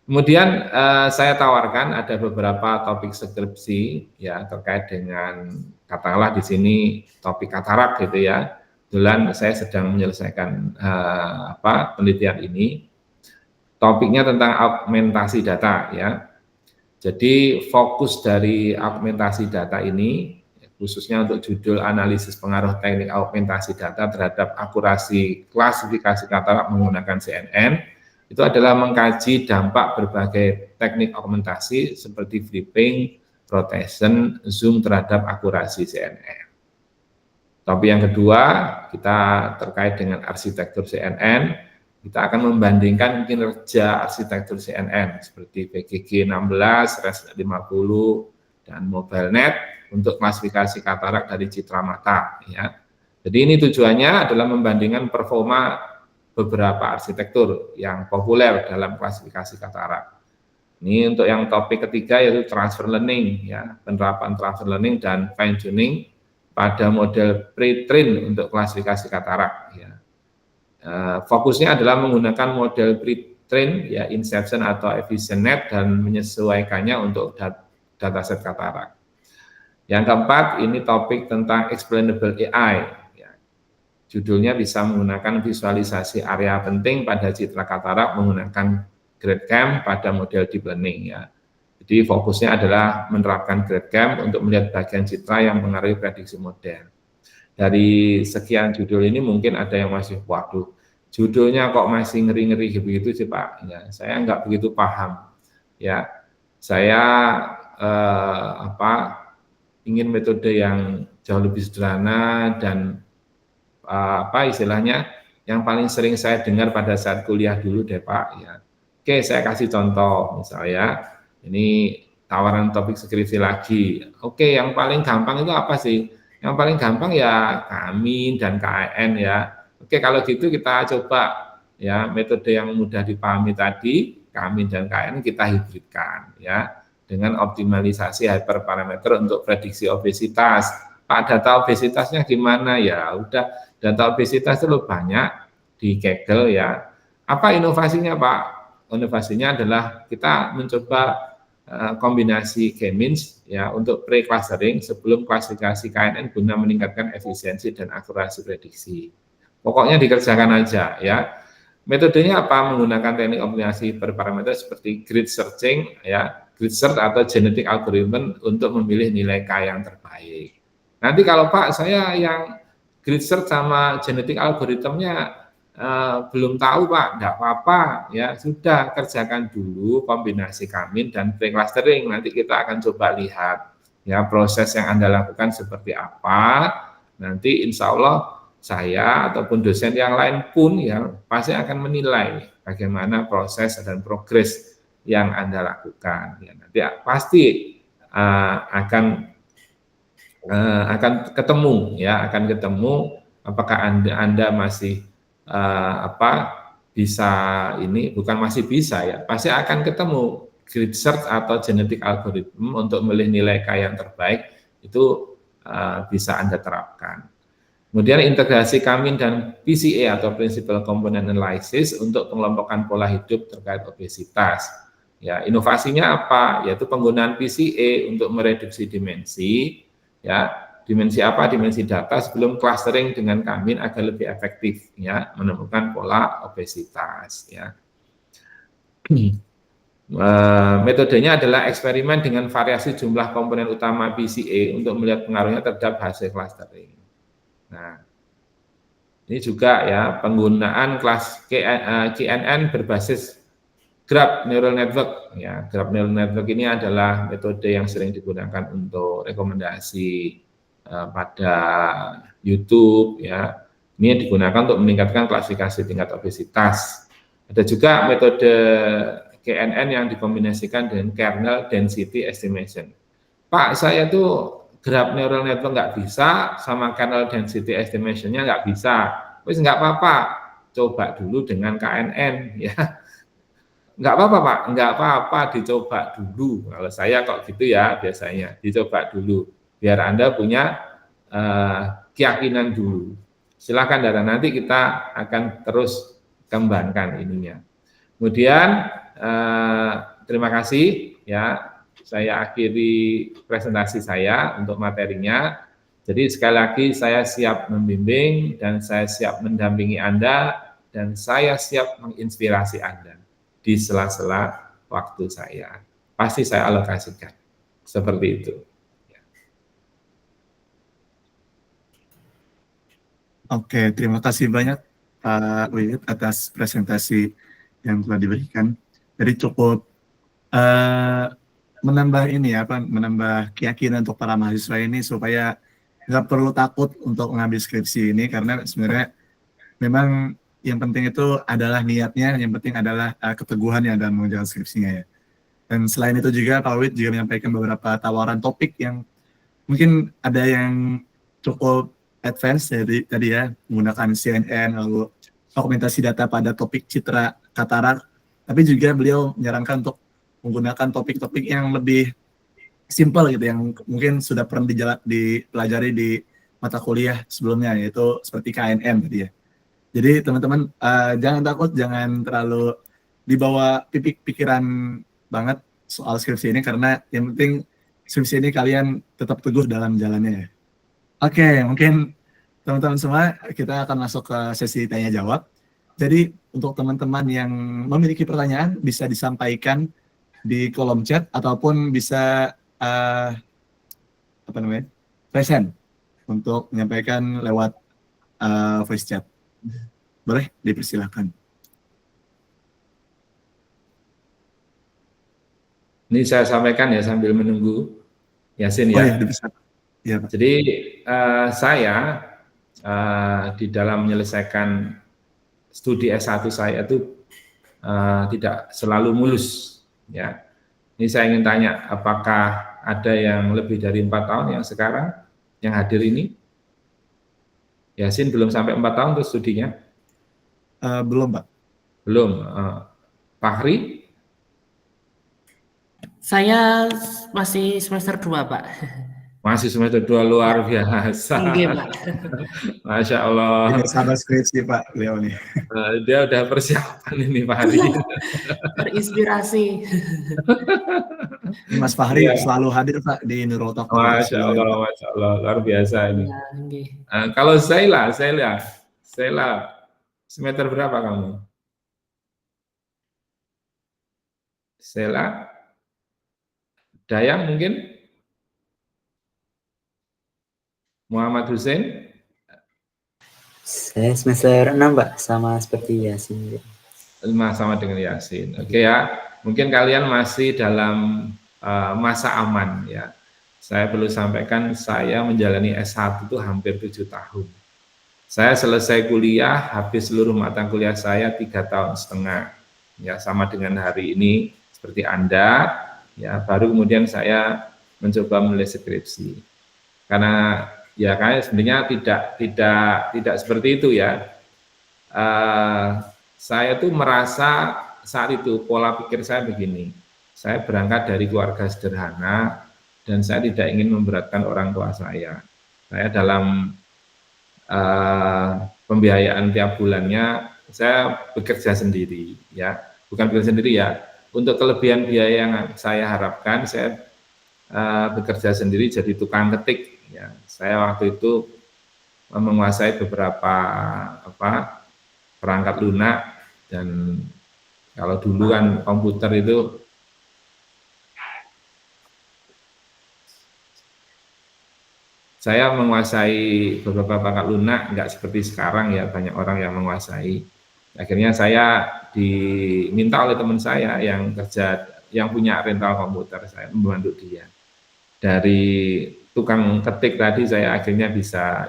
Kemudian saya tawarkan ada beberapa topik skripsi ya terkait dengan katakanlah di sini topik katarak gitu ya. Kebetulan saya sedang menyelesaikan penelitian ini. Topiknya tentang augmentasi data ya. Jadi fokus dari augmentasi data ini khususnya untuk judul analisis pengaruh teknik augmentasi data terhadap akurasi klasifikasi katarak menggunakan CNN. Itu adalah mengkaji dampak berbagai teknik augmentasi seperti flipping, rotation, zoom terhadap akurasi CNN. Topik yang kedua, kita terkait dengan arsitektur CNN. Kita akan membandingkan kinerja arsitektur CNN seperti PGG 16, RES 50, dan MobileNet untuk klasifikasi katarak dari citra mata. Ya. Jadi ini tujuannya adalah membandingkan performa beberapa arsitektur yang populer dalam klasifikasi katarak. Ini untuk yang topik ketiga yaitu transfer learning, ya, penerapan transfer learning dan fine tuning pada model pre-train untuk klasifikasi katarak. Ya. Fokusnya adalah menggunakan model pre-train, ya, inception atau EfficientNet dan menyesuaikannya untuk dataset katarak. Yang keempat ini topik tentang explainable AI. Judulnya bisa menggunakan visualisasi area penting pada citra katarak menggunakan GradCam pada model deep learning ya. Jadi fokusnya adalah menerapkan GradCam untuk melihat bagian citra yang mengaruhi prediksi model. Dari sekian judul ini mungkin ada yang masih waduh, judulnya kok masih ngeri-ngeri begitu sih Pak. Ya, saya nggak begitu paham. Ya, saya ingin metode yang jauh lebih sederhana dan istilahnya yang paling sering saya dengar pada saat kuliah dulu deh Pak ya. Oke, saya kasih contoh misalnya ini tawaran topik skripsi lagi. Oke, yang paling gampang itu apa sih? Yang paling gampang ya Kamin dan KAN ya. Oke, kalau gitu kita coba ya metode yang mudah dipahami tadi, Kamin dan KAN kita hibridkan ya dengan optimalisasi hyperparameter untuk prediksi obesitas. Pak, data obesitasnya gimana ya? Udah data obesitas itu banyak di Kaggle ya. Apa inovasinya Pak? Inovasinya adalah kita mencoba kombinasi K-means ya untuk pre-clustering sebelum klasifikasi KNN guna meningkatkan efisiensi dan akurasi prediksi. Pokoknya dikerjakan aja ya. Metodenya apa? Menggunakan teknik optimasi berparameter seperti grid searching ya, grid search atau genetic algorithm untuk memilih nilai K yang terbaik. Nanti kalau Pak saya yang grid search sama genetic algoritmnya belum tahu Pak, enggak apa-apa ya, sudah kerjakan dulu kombinasi Kamin dan pre-clustering. Nanti kita akan coba lihat ya proses yang Anda lakukan seperti apa. Nanti insya Allah saya ataupun dosen yang lain pun ya pasti akan menilai bagaimana proses dan progres yang Anda lakukan. Ya, nanti pasti akan ketemu ya, akan ketemu apakah Anda masih bisa ini, bukan masih bisa ya, pasti akan ketemu grid search atau genetic algorithm untuk memilih nilai K yang terbaik itu bisa Anda terapkan. Kemudian integrasi Kamin dan PCA atau Principal Component Analysis untuk pengelompokan pola hidup terkait obesitas. Ya, inovasinya apa? Yaitu penggunaan PCA untuk mereduksi dimensi, ya, dimensi apa? Dimensi data sebelum clustering dengan Kamin agar lebih efektif, ya, menemukan pola obesitas, ya. Metodenya adalah eksperimen dengan variasi jumlah komponen utama PCA untuk melihat pengaruhnya terhadap hasil clustering. Nah, ini juga ya penggunaan kelas KNN berbasis Graph Neural Network. Ya, Graph Neural Network ini adalah metode yang sering digunakan untuk rekomendasi pada YouTube. Ya, ini digunakan untuk meningkatkan klasifikasi tingkat obesitas. Ada juga metode KNN yang dikombinasikan dengan kernel density estimation. Pak, saya tuh graph neural network nggak bisa, sama kernel density estimation-nya nggak bisa. Wis nggak apa-apa, coba dulu dengan KNN, ya. Nggak apa-apa Pak, nggak apa-apa, dicoba dulu. Kalau saya kok gitu ya biasanya, dicoba dulu. Biar Anda punya keyakinan dulu. Silakan Dara, nanti kita akan terus kembangkan ininya. Kemudian terima kasih ya. Saya akhiri presentasi saya untuk materinya. Jadi sekali lagi saya siap membimbing dan saya siap mendampingi Anda dan saya siap menginspirasi Anda di sela-sela waktu saya. Pasti saya alokasikan. Seperti itu. Oke, terima kasih banyak Pak Wiwit atas presentasi yang telah diberikan. Jadi cukup menambah ini ya, menambah keyakinan untuk para mahasiswa ini supaya nggak perlu takut untuk mengambil skripsi ini, karena sebenarnya memang yang penting itu adalah niatnya, yang penting adalah keteguhannya dalam mengerjakan skripsinya ya. Dan selain itu juga Pak Wiwit juga menyampaikan beberapa tawaran topik yang mungkin ada yang cukup advance tadi ya, menggunakan CNN, lalu dokumentasi data pada topik citra katarak, tapi juga beliau menyarankan untuk menggunakan topik-topik yang lebih simple gitu, yang mungkin sudah pernah dipelajari di mata kuliah sebelumnya, yaitu seperti KNN tadi ya. Jadi teman-teman jangan takut, jangan terlalu dibawa pikiran banget soal skripsi ini, karena yang penting skripsi ini kalian tetap teguh dalam jalannya ya. Oke, mungkin teman-teman semua kita akan masuk ke sesi tanya jawab. Jadi untuk teman-teman yang memiliki pertanyaan bisa disampaikan di kolom chat ataupun bisa present untuk menyampaikan lewat voice chat. Boleh dipersilakan. Ini saya sampaikan ya sambil menunggu Yasin ya. Oh ya, dipersilakan. Ya, Pak. Jadi saya di dalam menyelesaikan studi S1 saya itu tidak selalu mulus. Ya, ini saya ingin tanya, apakah ada yang lebih dari 4 tahun yang sekarang yang hadir ini? Yasin belum sampai 4 tahun tuh studinya? Belum, Pak. Belum. Fahri? Saya masih semester 2, Pak. Masih semester 2, luar biasa. Oke, Pak. Masya Allah. Ini sahabat skripsi Pak, beliau nih. Dia udah persiapan ini Pak Hari. Terinspirasi. Mas Fahri selalu hadir Pak di Nurul Talk. Masya Allah, luar biasa ini. Ya, okay. Kalau Sheila semester berapa kamu? Sheila, Dayang mungkin? Muhammad Hussein? Saya semester 6, Pak, sama seperti Yasin. Sama dengan Yasin. Oke ya, mungkin kalian masih dalam masa aman ya. Saya perlu sampaikan, saya menjalani S1 itu hampir 7 tahun. Saya selesai kuliah, habis seluruh mata kuliah saya 3,5 tahun. Ya, sama dengan hari ini seperti Anda. Ya, baru kemudian saya mencoba menulis skripsi. Karena ya kayak sebenarnya tidak seperti itu ya. Saya tuh merasa saat itu pola pikir saya begini. Saya berangkat dari keluarga sederhana dan saya tidak ingin memberatkan orang tua saya. Saya dalam pembiayaan tiap bulannya saya bekerja sendiri, ya, bukan bekerja sendiri ya. Untuk kelebihan biaya yang saya harapkan, saya bekerja sendiri jadi tukang ketik. Ya, saya waktu itu menguasai beberapa perangkat lunak, dan kalau dulu kan komputer itu saya menguasai beberapa perangkat lunak, nggak seperti sekarang ya, banyak orang yang menguasai. Akhirnya saya diminta oleh teman saya yang kerja, yang punya rental komputer, saya membantu dia. Dari tukang ketik tadi saya akhirnya bisa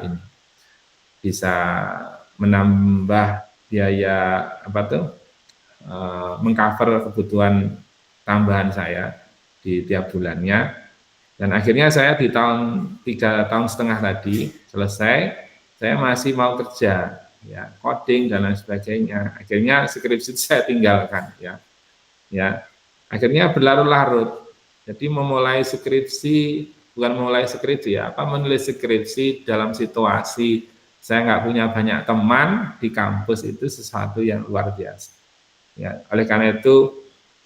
menambah biaya mengcover kebutuhan tambahan saya di tiap bulannya. Dan akhirnya saya di tahun 3,5 tahun tadi selesai, saya masih mau kerja, ya, coding dan lain sebagainya. Akhirnya skripsi saya tinggalkan, ya. Akhirnya berlarut-larut. Jadi menulis skripsi ya, menulis skripsi dalam situasi saya nggak punya banyak teman di kampus itu sesuatu yang luar biasa. Ya, oleh karena itu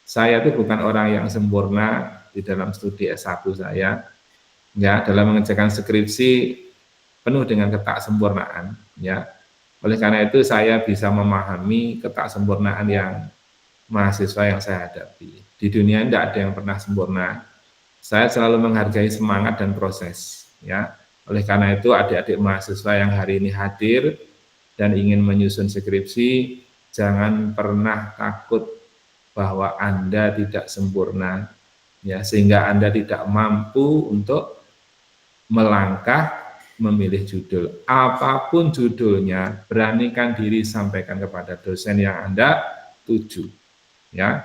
saya itu bukan orang yang sempurna di dalam studi S1 saya. Ya, dalam mengerjakan skripsi penuh dengan ketaksempurnaan, ya. Oleh karena itu saya bisa memahami ketaksempurnaan yang mahasiswa yang saya hadapi. Di dunia tidak ada yang pernah sempurna. Saya selalu menghargai semangat dan proses, ya. Oleh karena itu adik-adik mahasiswa yang hari ini hadir dan ingin menyusun skripsi, jangan pernah takut bahwa Anda tidak sempurna, ya, sehingga Anda tidak mampu untuk melangkah memilih judul. Apapun judulnya, beranikan diri sampaikan kepada dosen yang Anda tuju, ya.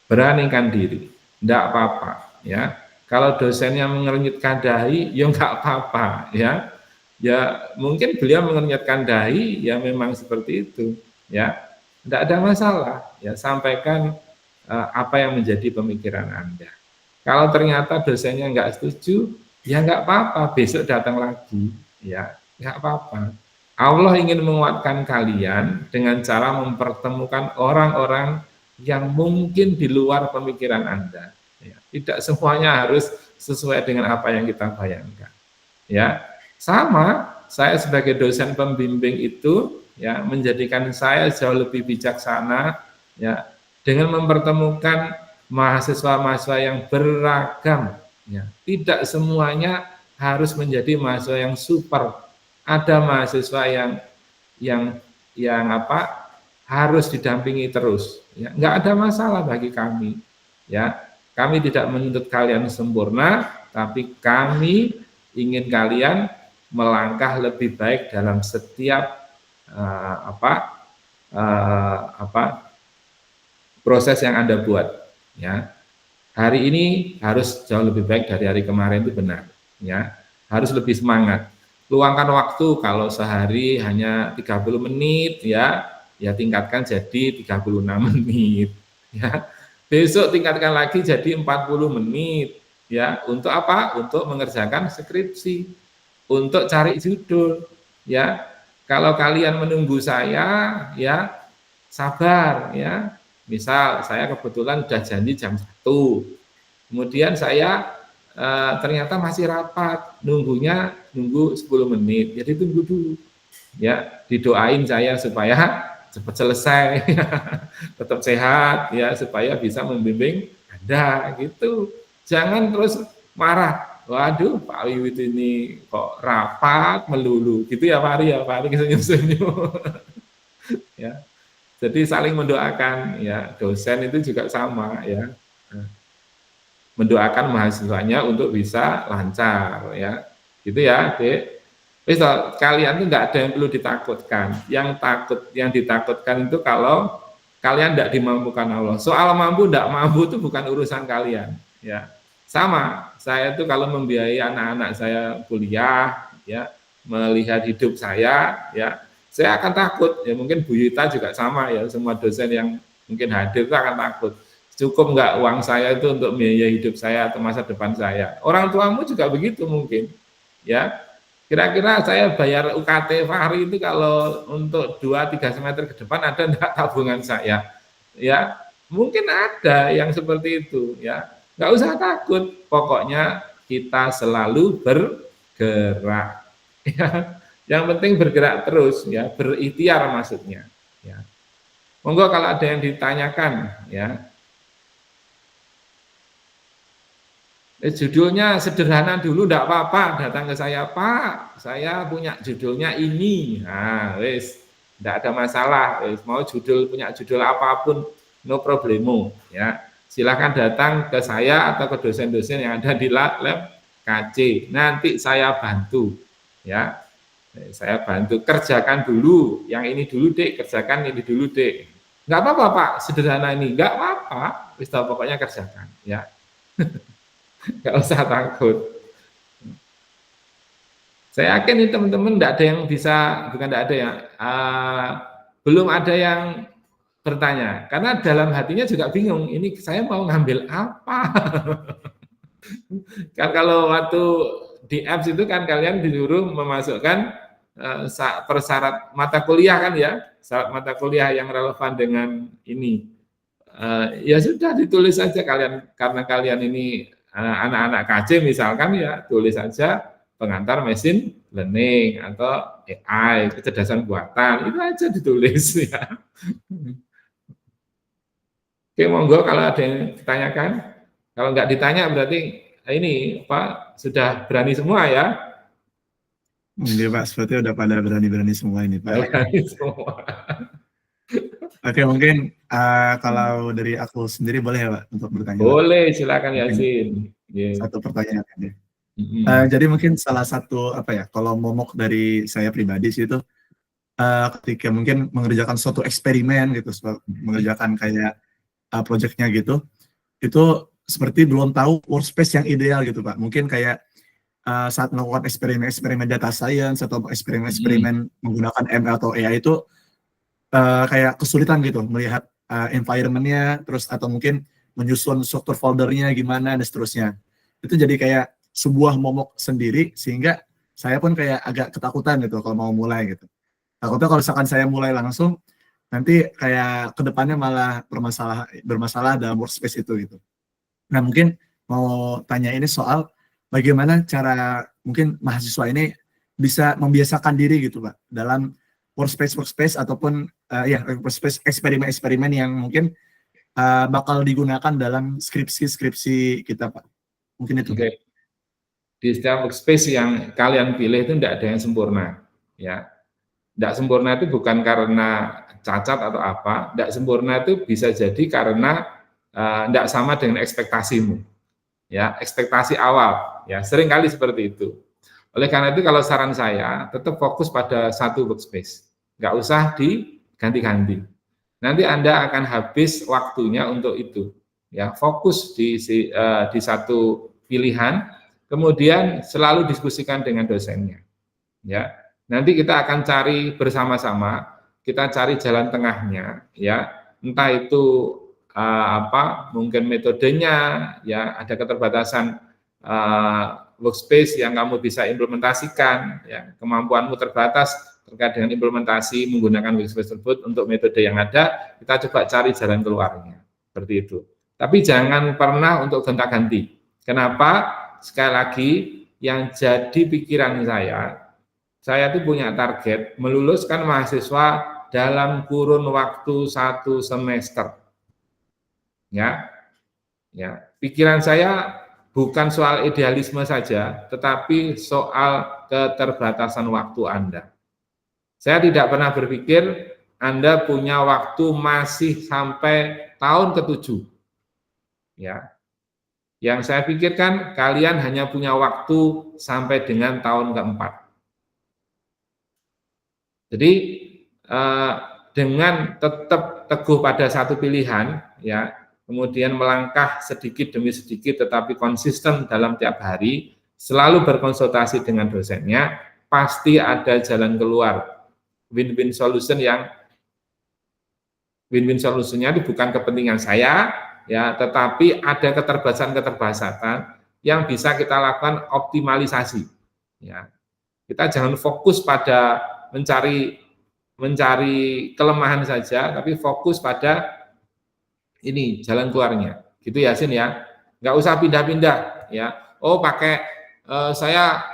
Beranikan diri, tidak apa-apa, ya. Kalau dosennya mengernyitkan dahi, ya nggak apa-apa, ya. Ya mungkin beliau mengernyitkan dahi, ya memang seperti itu, ya. Tidak ada masalah, ya, sampaikan apa yang menjadi pemikiran Anda. Kalau ternyata dosennya nggak setuju, ya nggak apa-apa, besok datang lagi, ya, nggak apa-apa. Allah ingin menguatkan kalian dengan cara mempertemukan orang-orang yang mungkin di luar pemikiran Anda. Ya, tidak semuanya harus sesuai dengan apa yang kita bayangkan. Ya, sama, saya sebagai dosen pembimbing itu, ya, menjadikan saya jauh lebih bijaksana, ya, dengan mempertemukan mahasiswa-mahasiswa yang beragam, ya. Tidak semuanya harus menjadi mahasiswa yang super. Ada mahasiswa yang harus didampingi terus, ya. Nggak ada masalah bagi kami, ya. Kami tidak menuntut kalian sempurna, tapi kami ingin kalian melangkah lebih baik dalam setiap proses yang Anda buat, ya. Hari ini harus jauh lebih baik dari hari kemarin, itu benar, ya. Harus lebih semangat. Luangkan waktu, kalau sehari hanya 30 menit, ya tingkatkan jadi 36 menit, ya. Besok tingkatkan lagi jadi 40 menit, ya. Untuk apa? Untuk mengerjakan skripsi, untuk cari judul, ya. Kalau kalian menunggu saya, ya sabar, ya. Misal saya kebetulan sudah janji jam 1, kemudian saya ternyata masih rapat, nunggu 10 menit, jadi tunggu dulu, ya. Didoain saya supaya cepat selesai, tetap sehat, ya, supaya bisa membimbing Anda, gitu. Jangan terus marah, waduh Pak Wiwit ini kok rapat melulu, gitu ya Pak Ari senyum-senyum. Ya. Jadi saling mendoakan, ya. Dosen itu juga sama, ya. Mendoakan mahasiswanya untuk bisa lancar, ya. Gitu ya, Dek. Kalian itu enggak ada yang perlu ditakutkan. Yang ditakutkan itu kalau kalian tidak dimampukan Allah. Soal mampu tidak mampu itu bukan urusan kalian, ya. Sama, saya itu kalau membiayai anak-anak saya kuliah, ya, melihat hidup saya, ya, saya akan takut. Ya mungkin Bu Yita juga sama, ya, semua dosen yang mungkin hadir itu akan takut. cukup nggak uang saya itu untuk biaya hidup saya atau masa depan saya. Orang tuamu juga begitu mungkin, ya. Kira-kira saya bayar UKT Fahri itu kalau untuk 2-3 semester ke depan ada enggak tabungan saya? Ya, mungkin ada yang seperti itu, ya. Nggak usah takut, pokoknya kita selalu bergerak. Ya. Yang penting bergerak terus, ya, berikhtiar maksudnya. Ya. Monggo kalau ada yang ditanyakan, ya. Judulnya sederhana dulu, enggak apa-apa, datang ke saya, Pak, saya punya judulnya ini. Nah, wis, enggak ada masalah, wis, mau punya judul apapun, no problemo, ya. Silakan datang ke saya atau ke dosen-dosen yang ada di lab KC. Nanti saya bantu, ya. Saya bantu, kerjakan dulu, yang ini dulu, Dek, kerjakan ini dulu, Dek. Enggak apa-apa, Pak, sederhana ini, enggak apa-apa, wis, pokoknya kerjakan, ya. Nggak usah takut. Saya yakin ini teman-teman tidak ada yang bisa, bukan tidak ada ya, belum ada yang bertanya, karena dalam hatinya juga bingung, ini saya mau ngambil apa? Kan kalau waktu di apps itu kan kalian disuruh memasukkan persyarat mata kuliah kan ya, syarat mata kuliah yang relevan dengan ini. Ya sudah ditulis saja kalian, karena kalian ini anak-anak KC misalkan ya, tulis saja pengantar mesin learning atau AI, kecerdasan buatan, itu aja ditulis ya. Oke, monggo kalau ada yang ditanyakan. Kalau nggak ditanya berarti ini Pak sudah berani semua ya. Oke Pak, seperti udah pada berani-berani semua ini Pak. Berani semua. Oke, mungkin kalau dari aku sendiri boleh ya Pak untuk bertanya? Boleh, silakan Yasin. Satu pertanyaan aja. Jadi mungkin salah satu kalau momok dari saya pribadi sih itu ketika mungkin mengerjakan suatu eksperimen gitu, mengerjakan kayak projectnya gitu, itu seperti belum tahu workspace yang ideal gitu Pak. Mungkin kayak saat melakukan eksperimen data science atau eksperimen menggunakan ML atau AI itu kayak kesulitan gitu melihat environment-nya, terus atau mungkin menyusun struktur foldernya gimana dan seterusnya. Itu jadi kayak sebuah momok sendiri, sehingga saya pun kayak agak ketakutan gitu kalau mau mulai gitu. Takutnya kalau misalkan saya mulai langsung, nanti kayak kedepannya malah bermasalah dalam workspace itu gitu. Nah mungkin mau tanya ini soal bagaimana cara mungkin mahasiswa ini bisa membiasakan diri gitu Pak dalam workspace ataupun workspace eksperimen yang mungkin bakal digunakan dalam skripsi kita Pak. Mungkin itu. Oke. Di setiap workspace yang kalian pilih itu tidak ada yang sempurna, ya. Tidak sempurna itu bukan karena cacat atau apa, tidak sempurna itu bisa jadi karena tidak sama dengan ekspektasimu, ya, ekspektasi awal, ya, sering kali seperti itu. Oleh karena itu kalau saran saya tetap fokus pada satu workspace, nggak usah diganti-ganti. Nanti Anda akan habis waktunya untuk itu, ya, fokus di satu pilihan, kemudian selalu diskusikan dengan dosennya, ya. Nanti kita akan cari bersama-sama, kita cari jalan tengahnya, ya, entah itu mungkin metodenya, ya, ada keterbatasan workspace yang kamu bisa implementasikan, ya, kemampuanmu terbatas terkait dengan implementasi menggunakan workspace tersebut untuk metode yang ada, kita coba cari jalan keluarnya, seperti itu. Tapi jangan pernah untuk gonta-ganti. Kenapa? Sekali lagi, yang jadi pikiran saya itu punya target meluluskan mahasiswa dalam kurun waktu 1 semester. Ya, pikiran saya bukan soal idealisme saja, tetapi soal keterbatasan waktu Anda. Saya tidak pernah berpikir Anda punya waktu masih sampai tahun ke-7. Ya. Yang saya pikirkan kalian hanya punya waktu sampai dengan tahun ke-4. Jadi dengan tetap teguh pada satu pilihan, ya, kemudian melangkah sedikit demi sedikit tetapi konsisten dalam tiap hari, selalu berkonsultasi dengan dosennya, pasti ada jalan keluar. Win-win solution yang win-win solutionnya itu bukan kepentingan saya, ya, tetapi ada keterbatasan-keterbatasan yang bisa kita lakukan optimalisasi. Ya, kita jangan fokus pada mencari kelemahan saja, tapi fokus pada ini jalan keluarnya. Gitu ya, Sin ya. Nggak usah pindah-pindah ya. Oh, saya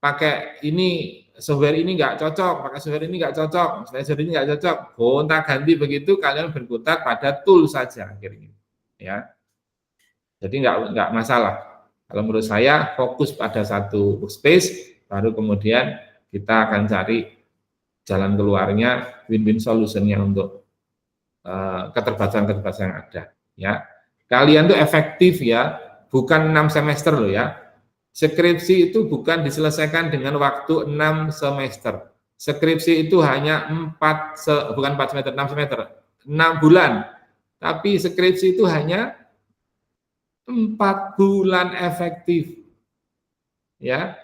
pakai ini software ini nggak cocok, pakai software ini nggak cocok, software ini nggak cocok. Gonta-ganti begitu, kalian berkutat pada tool saja akhirnya. Ya. Jadi nggak masalah. Kalau menurut saya fokus pada satu workspace, baru kemudian kita akan cari jalan keluarnya, win-win solutionnya untuk keterbatasan-keterbatasan yang ada. Ya, kalian tuh efektif ya, bukan 6 semester loh ya. Skripsi itu bukan diselesaikan dengan waktu 6 semester. Skripsi itu hanya 6 bulan. Tapi skripsi itu hanya 4 bulan efektif. Ya.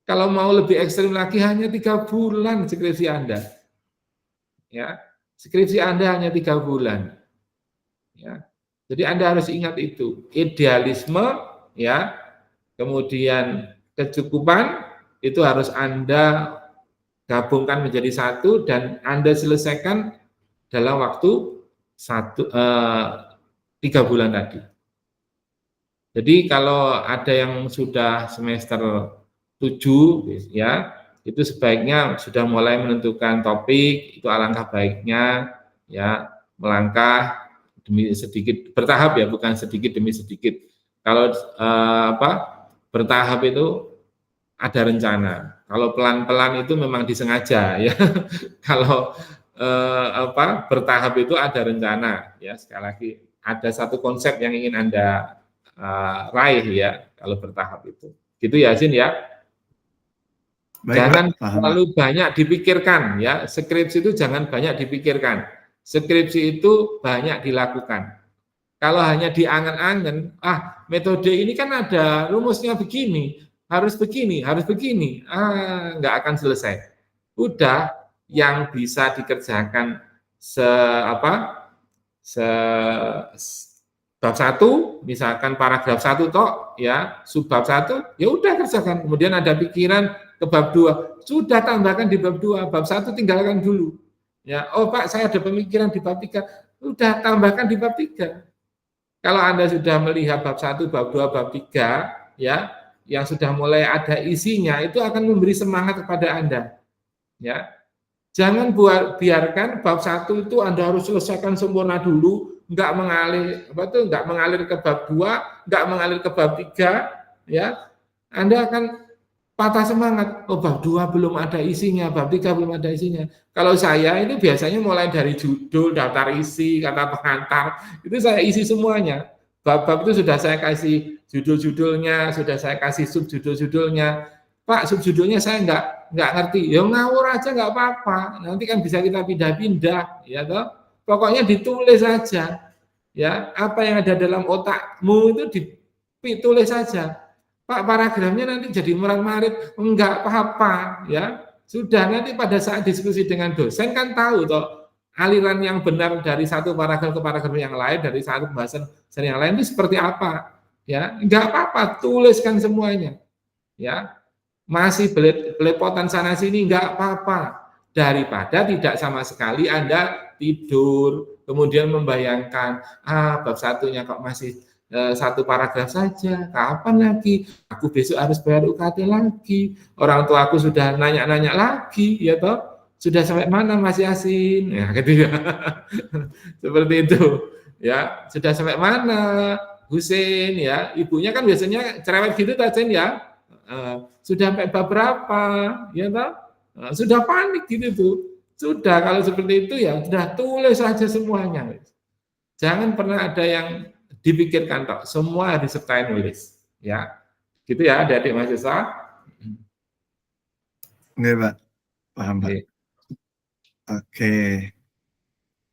Kalau mau lebih ekstrim lagi hanya 3 bulan skripsi Anda. Ya. Skripsi Anda hanya 3 bulan. Ya. Jadi Anda harus ingat itu. Idealisme ya, kemudian kecukupan itu harus Anda gabungkan menjadi satu dan Anda selesaikan dalam waktu 3 bulan tadi. Jadi kalau ada yang sudah semester 7 ya, itu sebaiknya sudah mulai menentukan topik, itu alangkah baiknya ya melangkah demi sedikit, bertahap ya, bukan sedikit demi sedikit. Kalau bertahap itu ada rencana. Kalau pelan-pelan itu memang disengaja ya. Kalau bertahap itu ada rencana ya. Sekali lagi ada satu konsep yang ingin Anda raih ya kalau bertahap itu. Gitu ya, Sin ya. Baik, jangan Pak, terlalu banyak dipikirkan ya. Skripsi itu jangan banyak dipikirkan. Skripsi itu banyak dilakukan. Kalau hanya diangen-angen, metode ini kan ada rumusnya begini, harus begini, nggak akan selesai. Udah yang bisa dikerjakan bab 1, misalkan paragraf 1 tok ya, subbab 1 ya udah kerjakan. Kemudian ada pikiran ke bab 2, sudah tambahkan di bab 2, bab 1 tinggalkan dulu. Ya, oh Pak, saya ada pemikiran di bab 3, udah tambahkan di bab 3. Kalau Anda sudah melihat bab 1, bab 2, bab 3 ya, yang sudah mulai ada isinya, itu akan memberi semangat kepada Anda. Ya. Jangan biarkan bab 1 itu Anda harus selesaikan sempurna dulu, nggak mengalir ke bab 2, nggak mengalir ke bab 3, ya. Anda akan patah semangat. Oh, bab 2 belum ada isinya, bab 3 belum ada isinya. Kalau saya ini biasanya mulai dari judul, daftar isi, kata pengantar, itu saya isi semuanya. Bab-bab itu sudah saya kasih judul-judulnya, sudah saya kasih subjudul-judulnya. Pak, subjudulnya saya nggak ngerti. Ya ngawur aja nggak apa-apa. Nanti kan bisa kita pindah-pindah, ya toh. Pokoknya ditulis saja. Ya, apa yang ada dalam otakmu itu ditulis saja. Pak, paragrafnya nanti jadi murat-marit, enggak apa-apa, ya. Sudah nanti pada saat diskusi dengan dosen kan tahu toh aliran yang benar dari satu paragraf ke paragraf yang lain, dari satu pembahasan yang lain itu seperti apa, ya. Enggak apa-apa, tuliskan semuanya. Ya. Masih belepotan sana sini enggak apa-apa. Daripada tidak sama sekali Anda tidur, kemudian membayangkan, bab 1-nya kok masih 1 paragraf saja, kapan lagi? Aku besok harus bayar UKT lagi, orang tua aku sudah nanya-nanya lagi, ya toh, sudah sampai mana Mas Yasin? Ya, gitu ya. Seperti itu, ya, sudah sampai mana Husin, ya, ibunya kan biasanya cerewet gitu, Tajen ya, sudah sampai bab berapa, ya toh, sudah panik gitu tuh. Sudah kalau seperti itu ya sudah tulis saja semuanya. Jangan pernah ada yang dipikirkan toh, semua disertai nulis, ya. Gitu ya, adik-adik mahasiswa. Oke, Pak. Paham, Pak. Oke. Oke.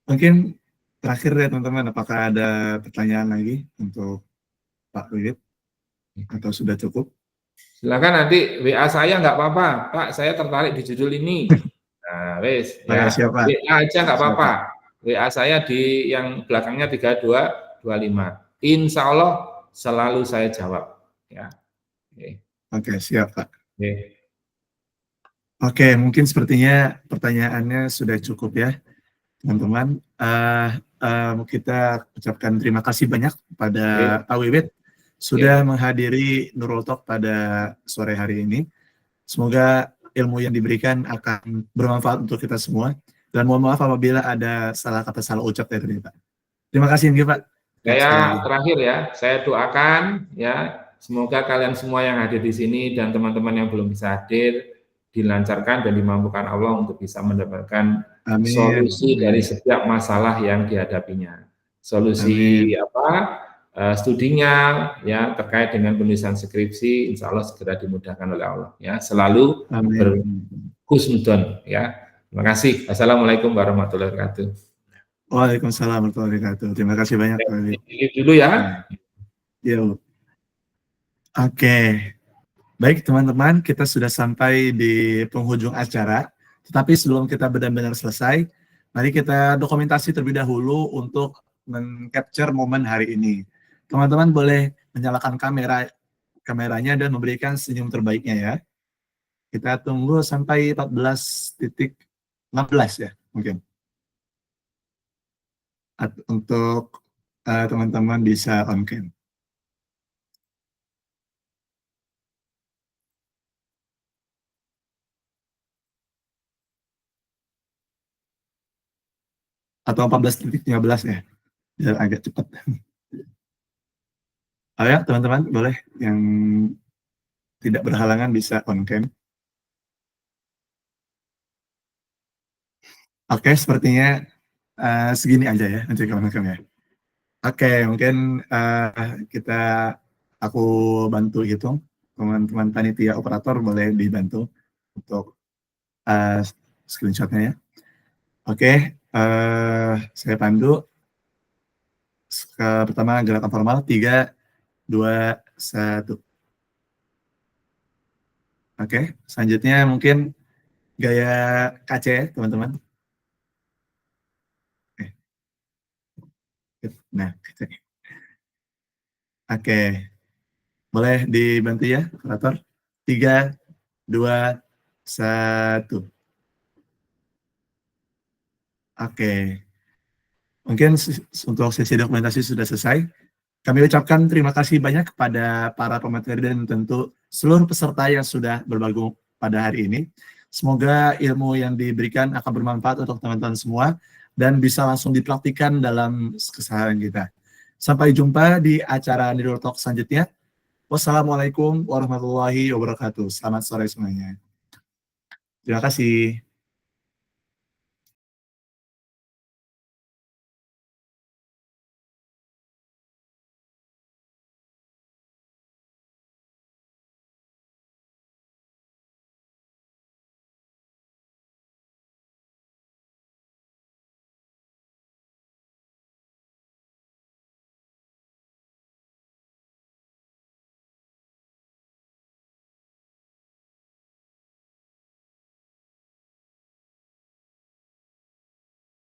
Mungkin terakhir ya, teman-teman, apakah ada pertanyaan lagi untuk Pak Wihid? Atau sudah cukup? Silakan nanti WA saya nggak apa-apa, Pak. Saya tertarik di judul ini. Nah, wes, ya. Siapa? WA aja nggak apa-apa. WA saya di yang belakangnya 32 25. Insya Allah selalu saya jawab. Ya. Oke, siap Pak. Oke. Oke, mungkin sepertinya pertanyaannya sudah cukup ya, teman-teman. Kita ucapkan terima kasih banyak pada Pak Wiwit sudah menghadiri Nurul Talk pada sore hari ini. Semoga ilmu yang diberikan akan bermanfaat untuk kita semua. Dan mohon maaf apabila ada salah kata, salah ucap dari tadi, Pak. Terima kasih, Pak. Saya terakhir ya, saya doakan ya, semoga kalian semua yang hadir di sini dan teman-teman yang belum bisa hadir dilancarkan dan dimampukan Allah untuk bisa mendapatkan solusi dari setiap masalah yang dihadapinya. Solusi studinya ya terkait dengan penulisan skripsi, insya Allah segera dimudahkan oleh Allah ya. Selalu berhusnudon ya. Terima kasih. Assalamualaikum warahmatullahi wabarakatuh. Waalaikumsalam warahmatullahi wabarakatuh. Terima kasih banyak. Ini dulu ya. Ya. Oke. Baik teman-teman, kita sudah sampai di penghujung acara. Tetapi sebelum kita benar-benar selesai, mari kita dokumentasi terlebih dahulu untuk men-capture momen hari ini. Teman-teman boleh menyalakan kameranya dan memberikan senyum terbaiknya ya. Kita tunggu sampai 14.16 ya mungkin. Untuk teman-teman bisa on cam. Atau 14.15 ya, biar agak cepat. Ayo teman-teman, boleh yang tidak berhalangan bisa on cam. Oke, sepertinya segini aja ya, nanti on cam ya. Oke, mungkin aku bantu hitung, teman-teman panitia operator boleh dibantu untuk screenshotnya ya. Oke, saya pandu. Pertama gerakan formal, 3, 2, 1. Oke, selanjutnya mungkin gaya KC teman-teman. Nah, oke, boleh dibantu ya, operator. 3, 2, 1. Oke, mungkin untuk sesi dokumentasi sudah selesai. Kami ucapkan terima kasih banyak kepada para pemateri dan tentu seluruh peserta yang sudah bergabung pada hari ini. Semoga ilmu yang diberikan akan bermanfaat untuk teman-teman semua dan bisa langsung dipraktikkan dalam keseharian kita. Sampai jumpa di acara Nurul Talk selanjutnya. Wassalamualaikum warahmatullahi wabarakatuh. Selamat sore semuanya. Terima kasih.